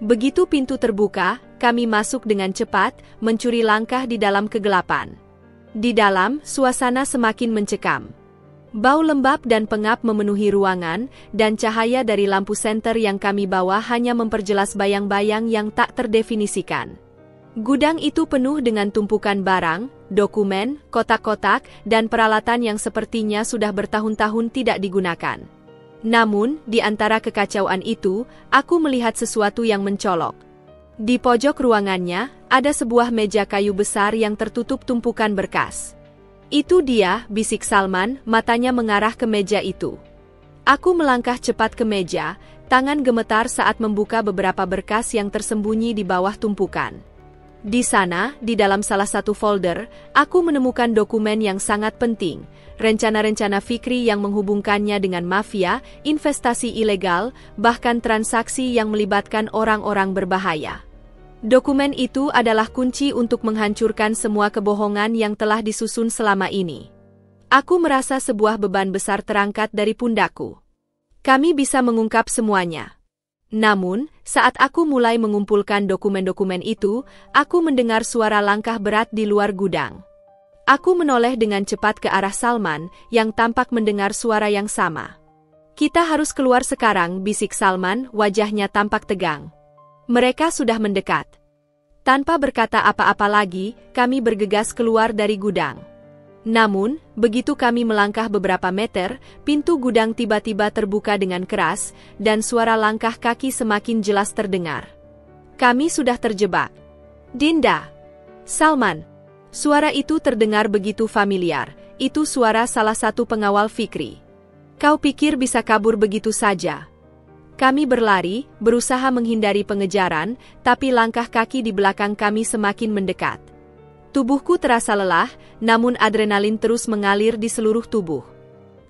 A: Begitu pintu terbuka, kami masuk dengan cepat, mencuri langkah di dalam kegelapan. Di dalam, suasana semakin mencekam. Bau lembab dan pengap memenuhi ruangan, dan cahaya dari lampu senter yang kami bawa hanya memperjelas bayang-bayang yang tak terdefinisikan. Gudang itu penuh dengan tumpukan barang, dokumen, kotak-kotak, dan peralatan yang sepertinya sudah bertahun-tahun tidak digunakan. Namun, di antara kekacauan itu, aku melihat sesuatu yang mencolok. Di pojok ruangannya, ada sebuah meja kayu besar yang tertutup tumpukan berkas. Itu dia, bisik Salman, matanya mengarah ke meja itu. Aku melangkah cepat ke meja, tangan gemetar saat membuka beberapa berkas yang tersembunyi di bawah tumpukan. Di sana, di dalam salah satu folder, aku menemukan dokumen yang sangat penting, rencana-rencana Fikri yang menghubungkannya dengan mafia, investasi ilegal, bahkan transaksi yang melibatkan orang-orang berbahaya. Dokumen itu adalah kunci untuk menghancurkan semua kebohongan yang telah disusun selama ini. Aku merasa sebuah beban besar terangkat dari pundakku. Kami bisa mengungkap semuanya. Namun, saat aku mulai mengumpulkan dokumen-dokumen itu, aku mendengar suara langkah berat di luar gudang. Aku menoleh dengan cepat ke arah Salman, yang tampak mendengar suara yang sama. "Kita harus keluar sekarang," bisik Salman, wajahnya tampak tegang. Mereka sudah mendekat. Tanpa berkata apa-apa lagi, kami bergegas keluar dari gudang. Namun, begitu kami melangkah beberapa meter, pintu gudang tiba-tiba terbuka dengan keras, dan suara langkah kaki semakin jelas terdengar. Kami sudah terjebak. "Dinda! Salman!" Suara itu terdengar begitu familiar, itu suara salah satu pengawal Fikri. "Kau pikir bisa kabur begitu saja?" Kami berlari, berusaha menghindari pengejaran, tapi langkah kaki di belakang kami semakin mendekat. Tubuhku terasa lelah, namun adrenalin terus mengalir di seluruh tubuh.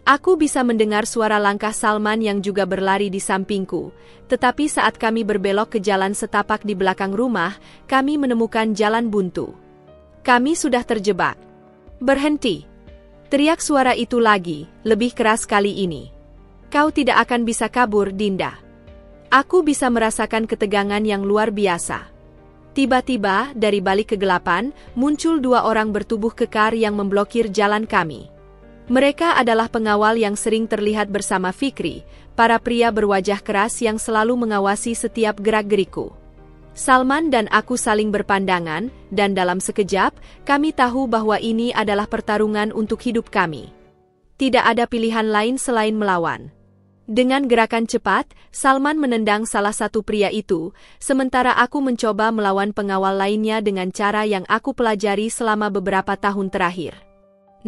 A: Aku bisa mendengar suara langkah Salman yang juga berlari di sampingku, tetapi saat kami berbelok ke jalan setapak di belakang rumah, kami menemukan jalan buntu. Kami sudah terjebak. "Berhenti!" Teriak suara itu lagi, lebih keras kali ini. "Kau tidak akan bisa kabur, Dinda." Aku bisa merasakan ketegangan yang luar biasa. Tiba-tiba, dari balik kegelapan, muncul dua orang bertubuh kekar yang memblokir jalan kami. Mereka adalah pengawal yang sering terlihat bersama Fikri, para pria berwajah keras yang selalu mengawasi setiap gerak-geriku. Salman dan aku saling berpandangan, dan dalam sekejap, kami tahu bahwa ini adalah pertarungan untuk hidup kami. Tidak ada pilihan lain selain melawan. Dengan gerakan cepat, Salman menendang salah satu pria itu, sementara aku mencoba melawan pengawal lainnya dengan cara yang aku pelajari selama beberapa tahun terakhir.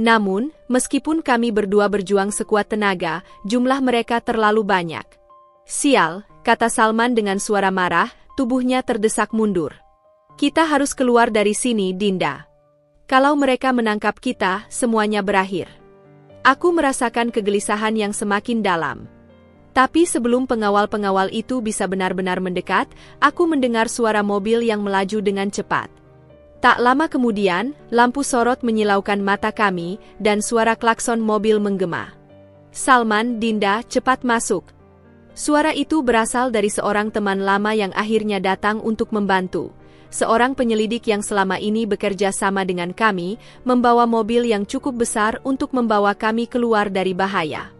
A: Namun, meskipun kami berdua berjuang sekuat tenaga, jumlah mereka terlalu banyak. "Sial," kata Salman dengan suara marah, tubuhnya terdesak mundur. "Kita harus keluar dari sini, Dinda. Kalau mereka menangkap kita, semuanya berakhir." Aku merasakan kegelisahan yang semakin dalam. Tapi sebelum pengawal-pengawal itu bisa benar-benar mendekat, aku mendengar suara mobil yang melaju dengan cepat. Tak lama kemudian, lampu sorot menyilaukan mata kami, dan suara klakson mobil menggema. "Salman, Dinda, cepat masuk." Suara itu berasal dari seorang teman lama yang akhirnya datang untuk membantu. Seorang penyelidik yang selama ini bekerja sama dengan kami, membawa mobil yang cukup besar untuk membawa kami keluar dari bahaya.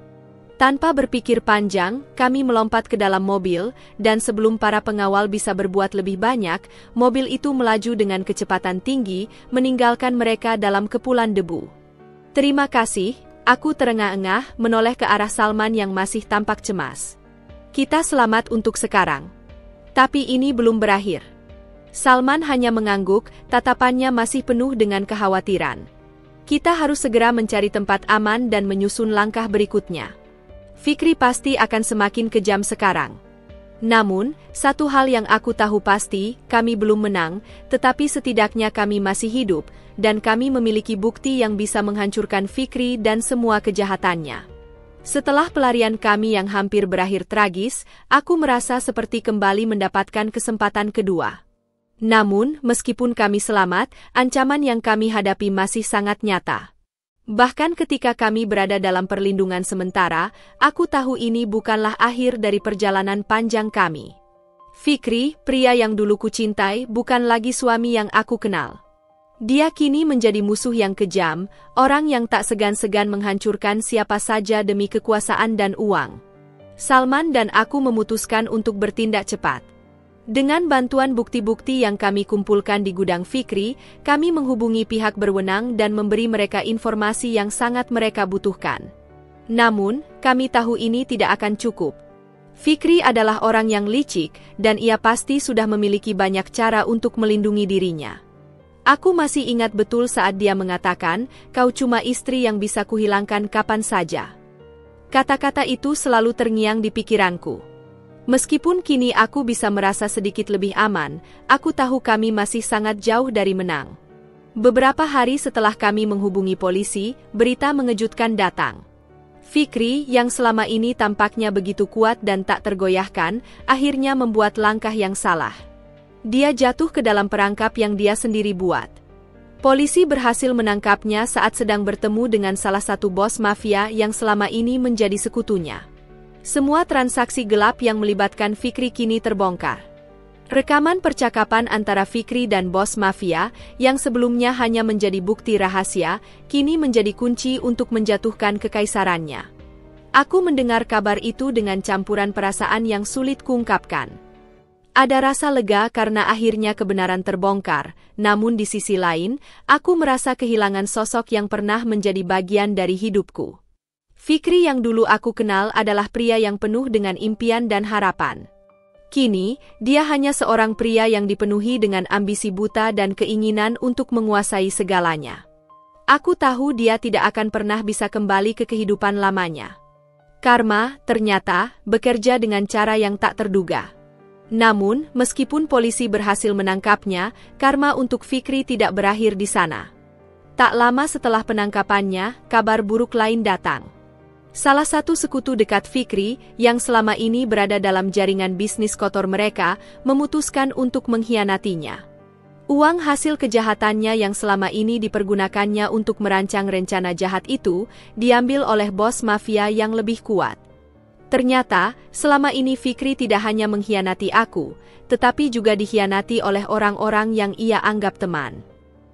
A: Tanpa berpikir panjang, kami melompat ke dalam mobil, dan sebelum para pengawal bisa berbuat lebih banyak, mobil itu melaju dengan kecepatan tinggi, meninggalkan mereka dalam kepulan debu. "Terima kasih," aku terengah-engah, menoleh ke arah Salman yang masih tampak cemas. "Kita selamat untuk sekarang. Tapi ini belum berakhir." Salman hanya mengangguk, tatapannya masih penuh dengan kekhawatiran. "Kita harus segera mencari tempat aman dan menyusun langkah berikutnya. Fikri pasti akan semakin kejam sekarang. Namun, satu hal yang aku tahu pasti, kami belum menang, tetapi setidaknya kami masih hidup, dan kami memiliki bukti yang bisa menghancurkan Fikri dan semua kejahatannya." Setelah pelarian kami yang hampir berakhir tragis, aku merasa seperti kembali mendapatkan kesempatan kedua. Namun, meskipun kami selamat, ancaman yang kami hadapi masih sangat nyata. Bahkan ketika kami berada dalam perlindungan sementara, aku tahu ini bukanlah akhir dari perjalanan panjang kami. Fikri, pria yang dulu kucintai, bukan lagi suami yang aku kenal. Dia kini menjadi musuh yang kejam, orang yang tak segan-segan menghancurkan siapa saja demi kekuasaan dan uang. Salman dan aku memutuskan untuk bertindak cepat. Dengan bantuan bukti-bukti yang kami kumpulkan di gudang Fikri, kami menghubungi pihak berwenang dan memberi mereka informasi yang sangat mereka butuhkan. Namun, kami tahu ini tidak akan cukup. Fikri adalah orang yang licik, dan ia pasti sudah memiliki banyak cara untuk melindungi dirinya. Aku masih ingat betul saat dia mengatakan, "Kau cuma istri yang bisa kuhilangkan kapan saja." Kata-kata itu selalu terngiang di pikiranku. Meskipun kini aku bisa merasa sedikit lebih aman, aku tahu kami masih sangat jauh dari menang. Beberapa hari setelah kami menghubungi polisi, berita mengejutkan datang. Fikri, yang selama ini tampaknya begitu kuat dan tak tergoyahkan, akhirnya membuat langkah yang salah. Dia jatuh ke dalam perangkap yang dia sendiri buat. Polisi berhasil menangkapnya saat sedang bertemu dengan salah satu bos mafia yang selama ini menjadi sekutunya. Semua transaksi gelap yang melibatkan Fikri kini terbongkar. Rekaman percakapan antara Fikri dan bos mafia, yang sebelumnya hanya menjadi bukti rahasia, kini menjadi kunci untuk menjatuhkan kekaisarannya. Aku mendengar kabar itu dengan campuran perasaan yang sulit kuungkapkan. Ada rasa lega karena akhirnya kebenaran terbongkar, namun di sisi lain, aku merasa kehilangan sosok yang pernah menjadi bagian dari hidupku. Fikri yang dulu aku kenal adalah pria yang penuh dengan impian dan harapan. Kini, dia hanya seorang pria yang dipenuhi dengan ambisi buta dan keinginan untuk menguasai segalanya. Aku tahu dia tidak akan pernah bisa kembali ke kehidupan lamanya. Karma, ternyata, bekerja dengan cara yang tak terduga. Namun, meskipun polisi berhasil menangkapnya, karma untuk Fikri tidak berakhir di sana. Tak lama setelah penangkapannya, kabar buruk lain datang. Salah satu sekutu dekat Fikri, yang selama ini berada dalam jaringan bisnis kotor mereka, memutuskan untuk mengkhianatinya. Uang hasil kejahatannya yang selama ini dipergunakannya untuk merancang rencana jahat itu, diambil oleh bos mafia yang lebih kuat. Ternyata, selama ini Fikri tidak hanya mengkhianati aku, tetapi juga dikhianati oleh orang-orang yang ia anggap teman.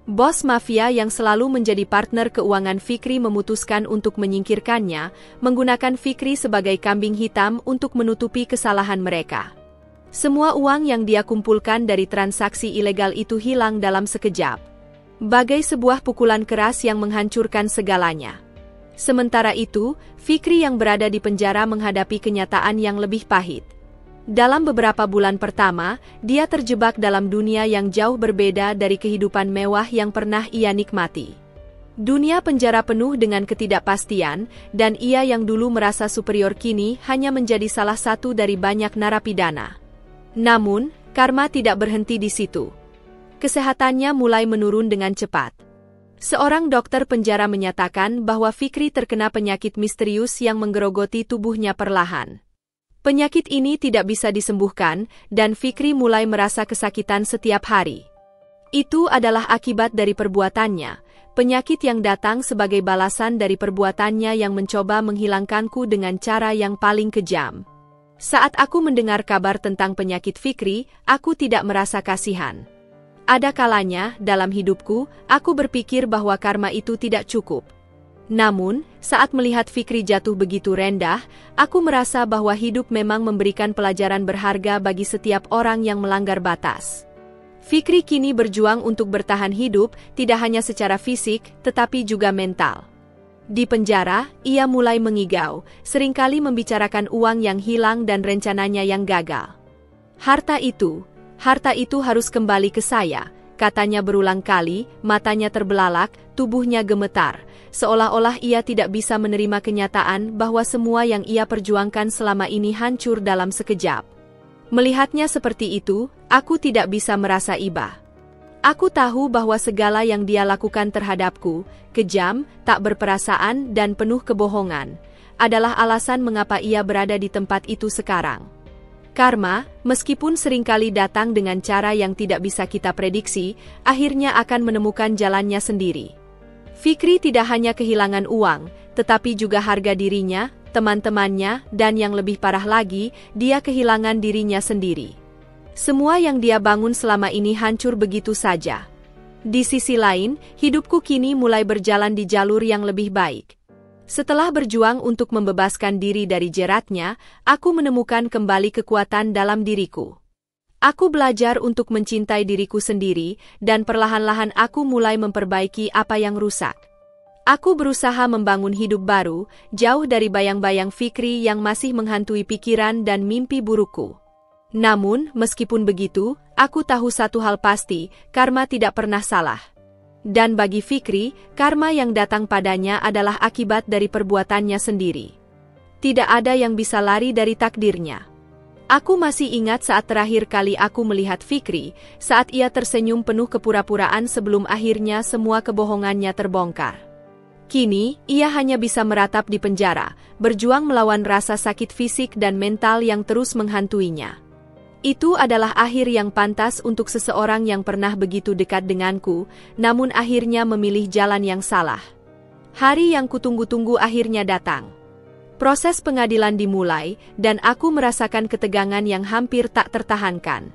A: Bos mafia yang selalu menjadi partner keuangan Fikri memutuskan untuk menyingkirkannya, menggunakan Fikri sebagai kambing hitam untuk menutupi kesalahan mereka. Semua uang yang dia kumpulkan dari transaksi ilegal itu hilang dalam sekejap. Bagai sebuah pukulan keras yang menghancurkan segalanya. Sementara itu, Fikri yang berada di penjara menghadapi kenyataan yang lebih pahit. Dalam beberapa bulan pertama, dia terjebak dalam dunia yang jauh berbeda dari kehidupan mewah yang pernah ia nikmati. Dunia penjara penuh dengan ketidakpastian, dan ia yang dulu merasa superior kini hanya menjadi salah satu dari banyak narapidana. Namun, karma tidak berhenti di situ. Kesehatannya mulai menurun dengan cepat. Seorang dokter penjara menyatakan bahwa Fikri terkena penyakit misterius yang menggerogoti tubuhnya perlahan. Penyakit ini tidak bisa disembuhkan, dan Fikri mulai merasa kesakitan setiap hari. Itu adalah akibat dari perbuatannya, penyakit yang datang sebagai balasan dari perbuatannya yang mencoba menghilangkanku dengan cara yang paling kejam. Saat aku mendengar kabar tentang penyakit Fikri, aku tidak merasa kasihan. Ada kalanya, dalam hidupku, aku berpikir bahwa karma itu tidak cukup. Namun, saat melihat Fikri jatuh begitu rendah, aku merasa bahwa hidup memang memberikan pelajaran berharga bagi setiap orang yang melanggar batas. Fikri kini berjuang untuk bertahan hidup, tidak hanya secara fisik, tetapi juga mental. Di penjara, ia mulai mengigau, seringkali membicarakan uang yang hilang dan rencananya yang gagal. Harta itu harus kembali ke saya, katanya berulang kali, matanya terbelalak, tubuhnya gemetar. Seolah-olah ia tidak bisa menerima kenyataan bahwa semua yang ia perjuangkan selama ini hancur dalam sekejap. Melihatnya seperti itu, aku tidak bisa merasa iba. Aku tahu bahwa segala yang dia lakukan terhadapku, kejam, tak berperasaan dan penuh kebohongan, adalah alasan mengapa ia berada di tempat itu sekarang. Karma, meskipun seringkali datang dengan cara yang tidak bisa kita prediksi, akhirnya akan menemukan jalannya sendiri. Fikri tidak hanya kehilangan uang, tetapi juga harga dirinya, teman-temannya, dan yang lebih parah lagi, dia kehilangan dirinya sendiri. Semua yang dia bangun selama ini hancur begitu saja. Di sisi lain, hidupku kini mulai berjalan di jalur yang lebih baik. Setelah berjuang untuk membebaskan diri dari jeratnya, aku menemukan kembali kekuatan dalam diriku. Aku belajar untuk mencintai diriku sendiri, dan perlahan-lahan aku mulai memperbaiki apa yang rusak. Aku berusaha membangun hidup baru, jauh dari bayang-bayang Fikri yang masih menghantui pikiran dan mimpi burukku. Namun, meskipun begitu, aku tahu satu hal pasti, karma tidak pernah salah. Dan bagi Fikri, karma yang datang padanya adalah akibat dari perbuatannya sendiri. Tidak ada yang bisa lari dari takdirnya. Aku masih ingat saat terakhir kali aku melihat Fikri, saat ia tersenyum penuh kepura-puraan sebelum akhirnya semua kebohongannya terbongkar. Kini, ia hanya bisa meratap di penjara, berjuang melawan rasa sakit fisik dan mental yang terus menghantuinya. Itu adalah akhir yang pantas untuk seseorang yang pernah begitu dekat denganku, namun akhirnya memilih jalan yang salah. Hari yang kutunggu-tunggu akhirnya datang. Proses pengadilan dimulai, dan aku merasakan ketegangan yang hampir tak tertahankan.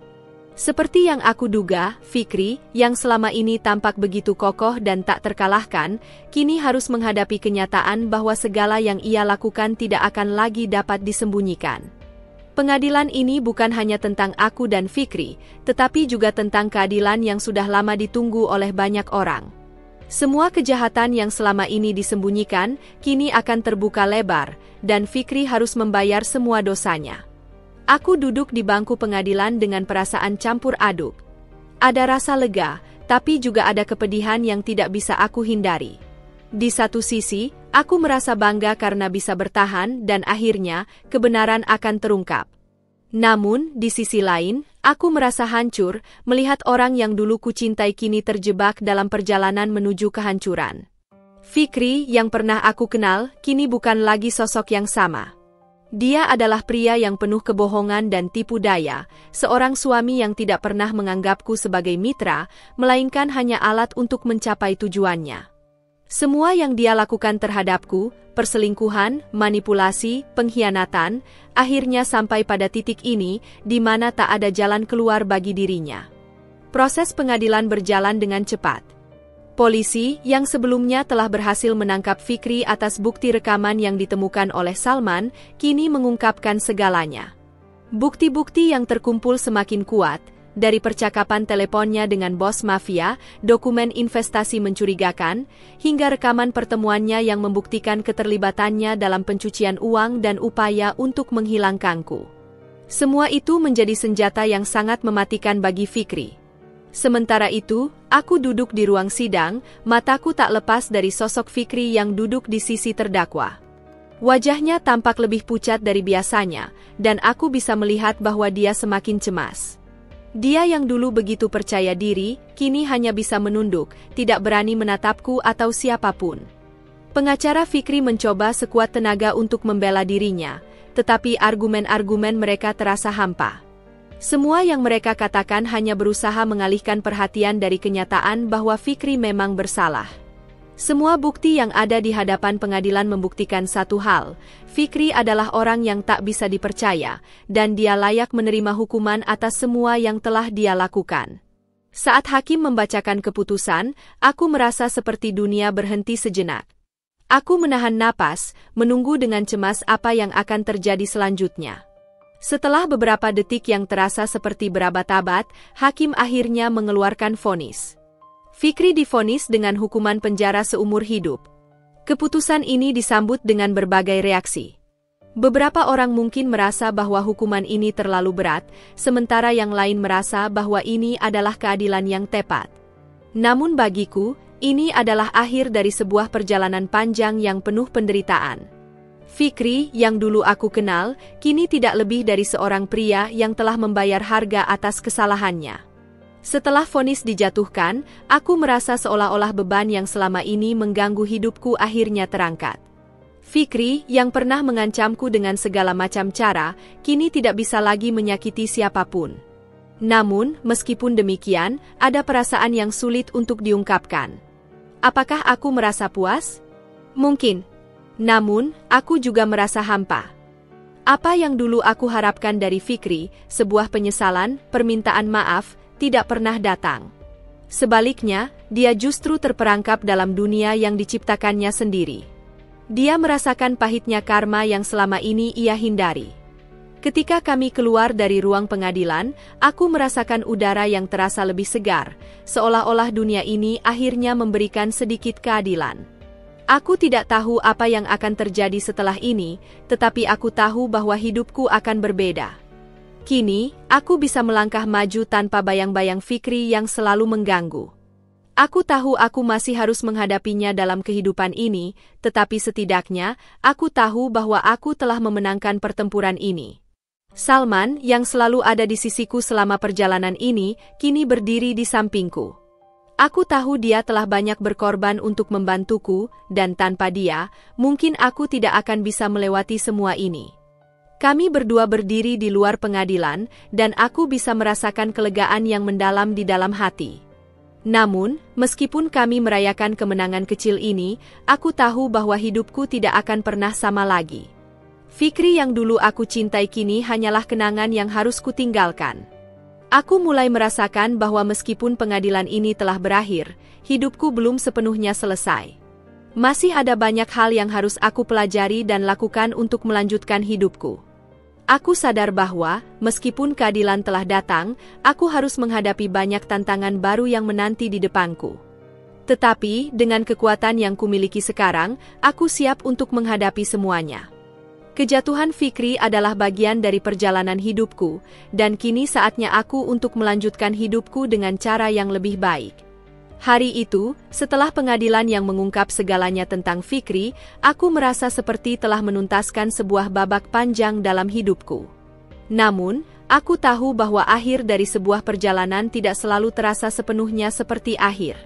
A: Seperti yang aku duga, Fikri, yang selama ini tampak begitu kokoh dan tak terkalahkan, kini harus menghadapi kenyataan bahwa segala yang ia lakukan tidak akan lagi dapat disembunyikan. Pengadilan ini bukan hanya tentang aku dan Fikri, tetapi juga tentang keadilan yang sudah lama ditunggu oleh banyak orang. Semua kejahatan yang selama ini disembunyikan, kini akan terbuka lebar, dan Fikri harus membayar semua dosanya. Aku duduk di bangku pengadilan dengan perasaan campur aduk. Ada rasa lega, tapi juga ada kepedihan yang tidak bisa aku hindari. Di satu sisi, aku merasa bangga karena bisa bertahan dan akhirnya, kebenaran akan terungkap. Namun, di sisi lain, aku merasa hancur melihat orang yang dulu kucintai kini terjebak dalam perjalanan menuju kehancuran. Fikri yang pernah aku kenal, kini bukan lagi sosok yang sama. Dia adalah pria yang penuh kebohongan dan tipu daya, seorang suami yang tidak pernah menganggapku sebagai mitra, melainkan hanya alat untuk mencapai tujuannya. Semua yang dia lakukan terhadapku, perselingkuhan, manipulasi, pengkhianatan, akhirnya sampai pada titik ini, di mana tak ada jalan keluar bagi dirinya. Proses pengadilan berjalan dengan cepat. Polisi, yang sebelumnya telah berhasil menangkap Fikri atas bukti rekaman yang ditemukan oleh Salman, kini mengungkapkan segalanya. Bukti-bukti yang terkumpul semakin kuat, dari percakapan teleponnya dengan bos mafia, dokumen investasi mencurigakan, hingga rekaman pertemuannya yang membuktikan keterlibatannya dalam pencucian uang dan upaya untuk menghilangkanku. Semua itu menjadi senjata yang sangat mematikan bagi Fikri. Sementara itu, aku duduk di ruang sidang, mataku tak lepas dari sosok Fikri yang duduk di sisi terdakwa. Wajahnya tampak lebih pucat dari biasanya, dan aku bisa melihat bahwa dia semakin cemas. Dia yang dulu begitu percaya diri, kini hanya bisa menunduk, tidak berani menatapku atau siapapun. Pengacara Fikri mencoba sekuat tenaga untuk membela dirinya, tetapi argumen-argumen mereka terasa hampa. Semua yang mereka katakan hanya berusaha mengalihkan perhatian dari kenyataan bahwa Fikri memang bersalah. Semua bukti yang ada di hadapan pengadilan membuktikan satu hal, Fikri adalah orang yang tak bisa dipercaya, dan dia layak menerima hukuman atas semua yang telah dia lakukan. Saat hakim membacakan keputusan, aku merasa seperti dunia berhenti sejenak. Aku menahan napas, menunggu dengan cemas apa yang akan terjadi selanjutnya. Setelah beberapa detik yang terasa seperti berabad-abad, hakim akhirnya mengeluarkan vonis. Fikri divonis dengan hukuman penjara seumur hidup. Keputusan ini disambut dengan berbagai reaksi. Beberapa orang mungkin merasa bahwa hukuman ini terlalu berat, sementara yang lain merasa bahwa ini adalah keadilan yang tepat. Namun bagiku, ini adalah akhir dari sebuah perjalanan panjang yang penuh penderitaan. Fikri, yang dulu aku kenal, kini tidak lebih dari seorang pria yang telah membayar harga atas kesalahannya. Setelah vonis dijatuhkan, aku merasa seolah-olah beban yang selama ini mengganggu hidupku akhirnya terangkat. Fikri, yang pernah mengancamku dengan segala macam cara, kini tidak bisa lagi menyakiti siapapun. Namun, meskipun demikian, ada perasaan yang sulit untuk diungkapkan. Apakah aku merasa puas? Mungkin. Namun, aku juga merasa hampa. Apa yang dulu aku harapkan dari Fikri, sebuah penyesalan, permintaan maaf, tidak pernah datang. Sebaliknya, dia justru terperangkap dalam dunia yang diciptakannya sendiri. Dia merasakan pahitnya karma yang selama ini ia hindari. Ketika kami keluar dari ruang pengadilan, aku merasakan udara yang terasa lebih segar, seolah-olah dunia ini akhirnya memberikan sedikit keadilan. Aku tidak tahu apa yang akan terjadi setelah ini, tetapi aku tahu bahwa hidupku akan berbeda. Kini, aku bisa melangkah maju tanpa bayang-bayang Fikri yang selalu mengganggu. Aku tahu aku masih harus menghadapinya dalam kehidupan ini, tetapi setidaknya, aku tahu bahwa aku telah memenangkan pertempuran ini. Salman, yang selalu ada di sisiku selama perjalanan ini, kini berdiri di sampingku. Aku tahu dia telah banyak berkorban untuk membantuku, dan tanpa dia, mungkin aku tidak akan bisa melewati semua ini. Kami berdua berdiri di luar pengadilan, dan aku bisa merasakan kelegaan yang mendalam di dalam hati. Namun, meskipun kami merayakan kemenangan kecil ini, aku tahu bahwa hidupku tidak akan pernah sama lagi. Fikri yang dulu aku cintai kini hanyalah kenangan yang harus kutinggalkan. Aku mulai merasakan bahwa meskipun pengadilan ini telah berakhir, hidupku belum sepenuhnya selesai. Masih ada banyak hal yang harus aku pelajari dan lakukan untuk melanjutkan hidupku. Aku sadar bahwa, meskipun keadilan telah datang, aku harus menghadapi banyak tantangan baru yang menanti di depanku. Tetapi, dengan kekuatan yang kumiliki sekarang, aku siap untuk menghadapi semuanya. Kejatuhan Fikri adalah bagian dari perjalanan hidupku, dan kini saatnya aku untuk melanjutkan hidupku dengan cara yang lebih baik. Hari itu, setelah pengadilan yang mengungkap segalanya tentang Fikri, aku merasa seperti telah menuntaskan sebuah babak panjang dalam hidupku. Namun, aku tahu bahwa akhir dari sebuah perjalanan tidak selalu terasa sepenuhnya seperti akhir.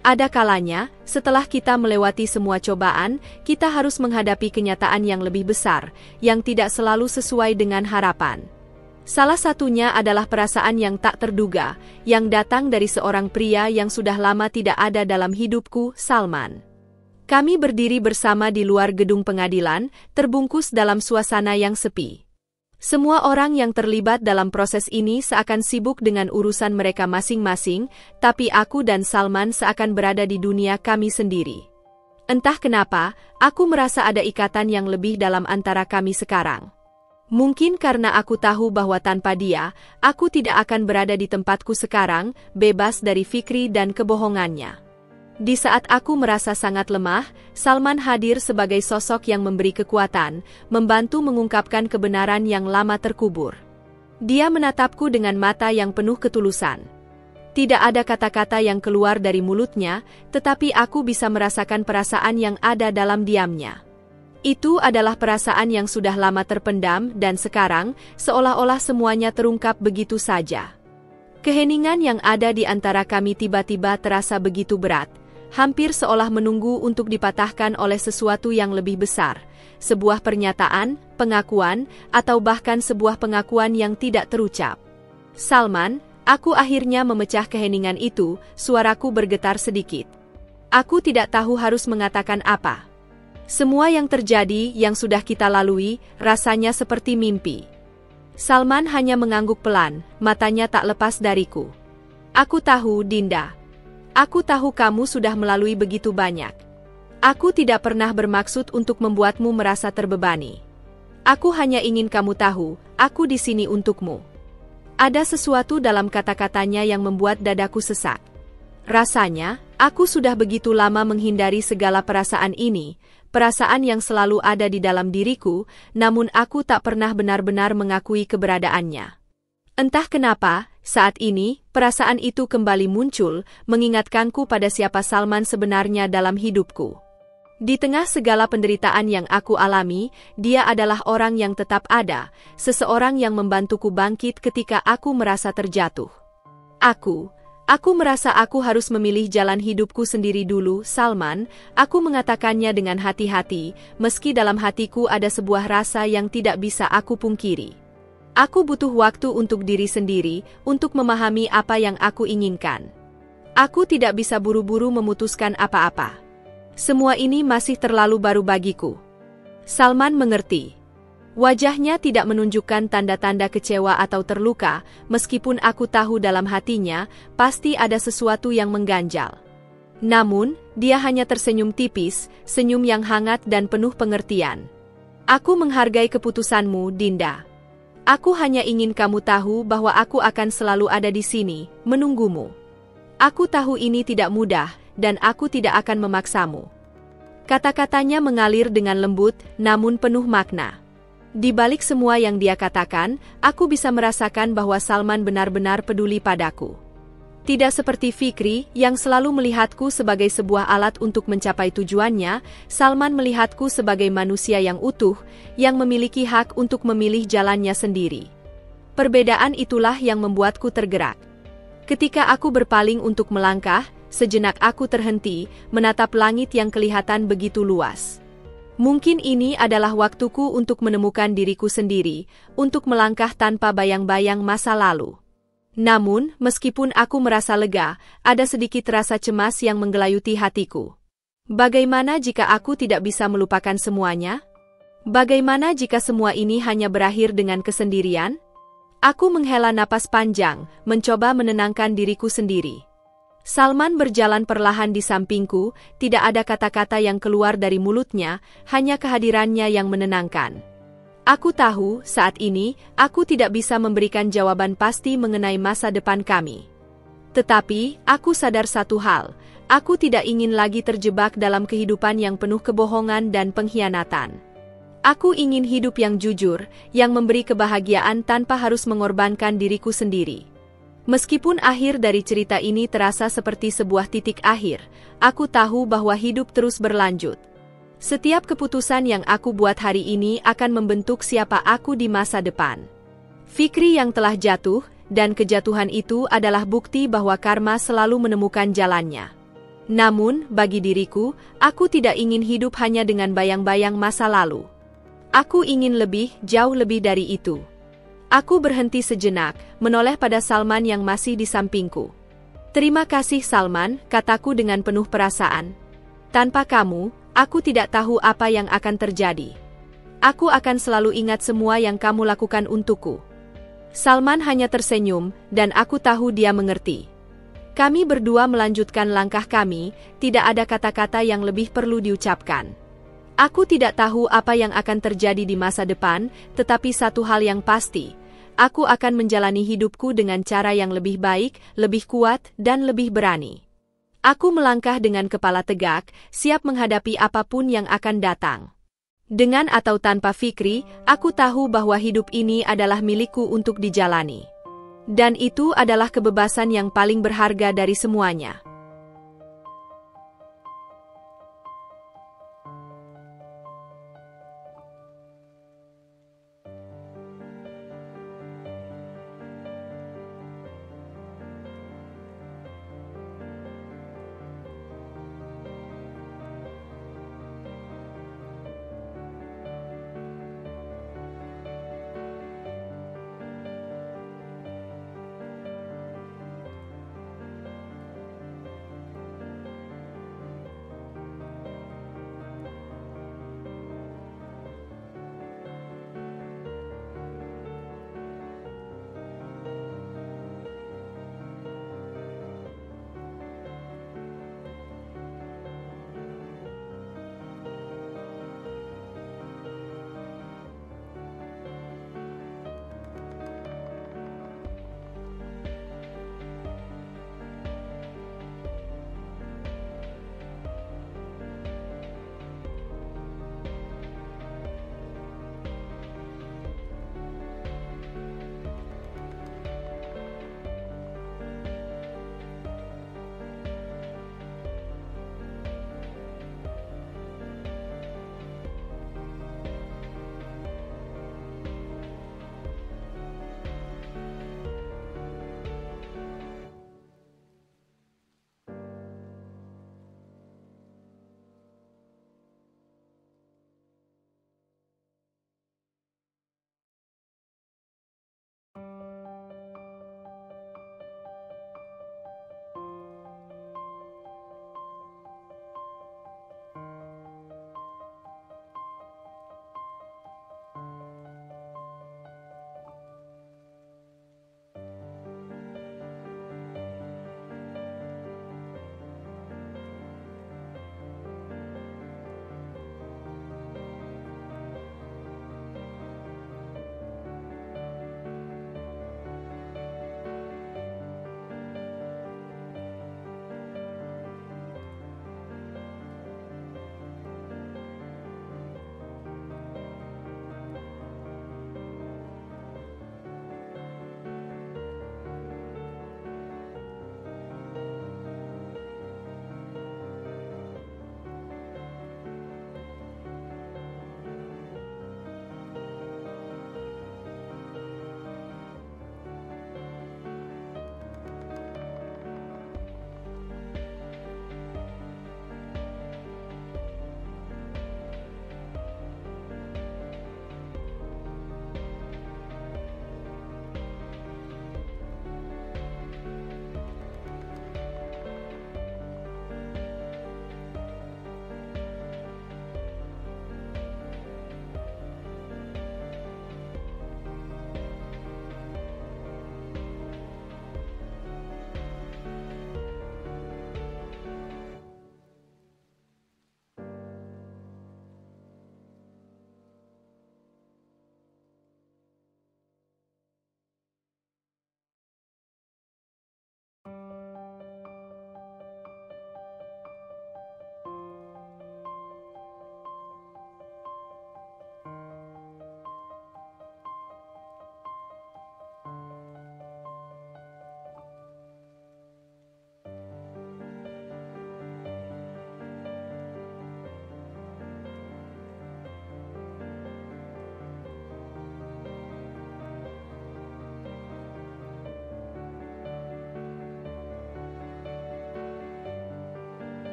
A: Ada kalanya, setelah kita melewati semua cobaan, kita harus menghadapi kenyataan yang lebih besar, yang tidak selalu sesuai dengan harapan. Salah satunya adalah perasaan yang tak terduga, yang datang dari seorang pria yang sudah lama tidak ada dalam hidupku, Salman. Kami berdiri bersama di luar gedung pengadilan, terbungkus dalam suasana yang sepi. Semua orang yang terlibat dalam proses ini seakan sibuk dengan urusan mereka masing-masing, tapi aku dan Salman seakan berada di dunia kami sendiri. Entah kenapa, aku merasa ada ikatan yang lebih dalam antara kami sekarang. Mungkin karena aku tahu bahwa tanpa dia, aku tidak akan berada di tempatku sekarang, bebas dari Fikri dan kebohongannya. Di saat aku merasa sangat lemah, Salman hadir sebagai sosok yang memberi kekuatan, membantu mengungkapkan kebenaran yang lama terkubur. Dia menatapku dengan mata yang penuh ketulusan. Tidak ada kata-kata yang keluar dari mulutnya, tetapi aku bisa merasakan perasaan yang ada dalam diamnya. Itu adalah perasaan yang sudah lama terpendam dan sekarang, seolah-olah semuanya terungkap begitu saja. Keheningan yang ada di antara kami tiba-tiba terasa begitu berat. Hampir seolah menunggu untuk dipatahkan oleh sesuatu yang lebih besar, sebuah pernyataan, pengakuan, atau bahkan sebuah pengakuan yang tidak terucap. Salman, aku akhirnya memecah keheningan itu, suaraku bergetar sedikit. Aku tidak tahu harus mengatakan apa. Semua yang terjadi, yang sudah kita lalui, rasanya seperti mimpi. Salman hanya mengangguk pelan, matanya tak lepas dariku. Aku tahu, Dinda. Aku tahu kamu sudah melalui begitu banyak. Aku tidak pernah bermaksud untuk membuatmu merasa terbebani. Aku hanya ingin kamu tahu, aku di sini untukmu. Ada sesuatu dalam kata-katanya yang membuat dadaku sesak. Rasanya, aku sudah begitu lama menghindari segala perasaan ini, perasaan yang selalu ada di dalam diriku, namun aku tak pernah benar-benar mengakui keberadaannya. Entah kenapa, saat ini, perasaan itu kembali muncul, mengingatkanku pada siapa Salman sebenarnya dalam hidupku. Di tengah segala penderitaan yang aku alami, dia adalah orang yang tetap ada, seseorang yang membantuku bangkit ketika aku merasa terjatuh. Aku merasa aku harus memilih jalan hidupku sendiri dulu, Salman, aku mengatakannya dengan hati-hati, meski dalam hatiku ada sebuah rasa yang tidak bisa aku pungkiri. Aku butuh waktu untuk diri sendiri, untuk memahami apa yang aku inginkan. Aku tidak bisa buru-buru memutuskan apa-apa. Semua ini masih terlalu baru bagiku. Salman mengerti. Wajahnya tidak menunjukkan tanda-tanda kecewa atau terluka, meskipun aku tahu dalam hatinya, pasti ada sesuatu yang mengganjal. Namun, dia hanya tersenyum tipis, senyum yang hangat dan penuh pengertian. Aku menghargai keputusanmu, Dinda. Aku hanya ingin kamu tahu bahwa aku akan selalu ada di sini, menunggumu. Aku tahu ini tidak mudah, dan aku tidak akan memaksamu. Kata-katanya mengalir dengan lembut, namun penuh makna. Di balik semua yang dia katakan, aku bisa merasakan bahwa Salman benar-benar peduli padaku. Tidak seperti Fikri, yang selalu melihatku sebagai sebuah alat untuk mencapai tujuannya, Salman melihatku sebagai manusia yang utuh, yang memiliki hak untuk memilih jalannya sendiri. Perbedaan itulah yang membuatku tergerak. Ketika aku berpaling untuk melangkah, sejenak aku terhenti, menatap langit yang kelihatan begitu luas. Mungkin ini adalah waktuku untuk menemukan diriku sendiri, untuk melangkah tanpa bayang-bayang masa lalu. Namun, meskipun aku merasa lega, ada sedikit rasa cemas yang menggelayuti hatiku. Bagaimana jika aku tidak bisa melupakan semuanya? Bagaimana jika semua ini hanya berakhir dengan kesendirian? Aku menghela napas panjang, mencoba menenangkan diriku sendiri. Salman berjalan perlahan di sampingku, tidak ada kata-kata yang keluar dari mulutnya, hanya kehadirannya yang menenangkan. Aku tahu, saat ini, aku tidak bisa memberikan jawaban pasti mengenai masa depan kami. Tetapi, aku sadar satu hal, aku tidak ingin lagi terjebak dalam kehidupan yang penuh kebohongan dan pengkhianatan. Aku ingin hidup yang jujur, yang memberi kebahagiaan tanpa harus mengorbankan diriku sendiri. Meskipun akhir dari cerita ini terasa seperti sebuah titik akhir, aku tahu bahwa hidup terus berlanjut. Setiap keputusan yang aku buat hari ini akan membentuk siapa aku di masa depan. Fikri yang telah jatuh, dan kejatuhan itu adalah bukti bahwa karma selalu menemukan jalannya. Namun, bagi diriku, aku tidak ingin hidup hanya dengan bayang-bayang masa lalu. Aku ingin lebih, jauh lebih dari itu. Aku berhenti sejenak, menoleh pada Salman yang masih di sampingku. Terima kasih Salman, kataku dengan penuh perasaan. Tanpa kamu, aku tidak tahu apa yang akan terjadi. Aku akan selalu ingat semua yang kamu lakukan untukku. Salman hanya tersenyum, dan aku tahu dia mengerti. Kami berdua melanjutkan langkah kami, tidak ada kata-kata yang lebih perlu diucapkan. Aku tidak tahu apa yang akan terjadi di masa depan, tetapi satu hal yang pasti, aku akan menjalani hidupku dengan cara yang lebih baik, lebih kuat, dan lebih berani. Aku melangkah dengan kepala tegak, siap menghadapi apapun yang akan datang. Dengan atau tanpa Fikri, aku tahu bahwa hidup ini adalah milikku untuk dijalani. Dan itu adalah kebebasan yang paling berharga dari semuanya.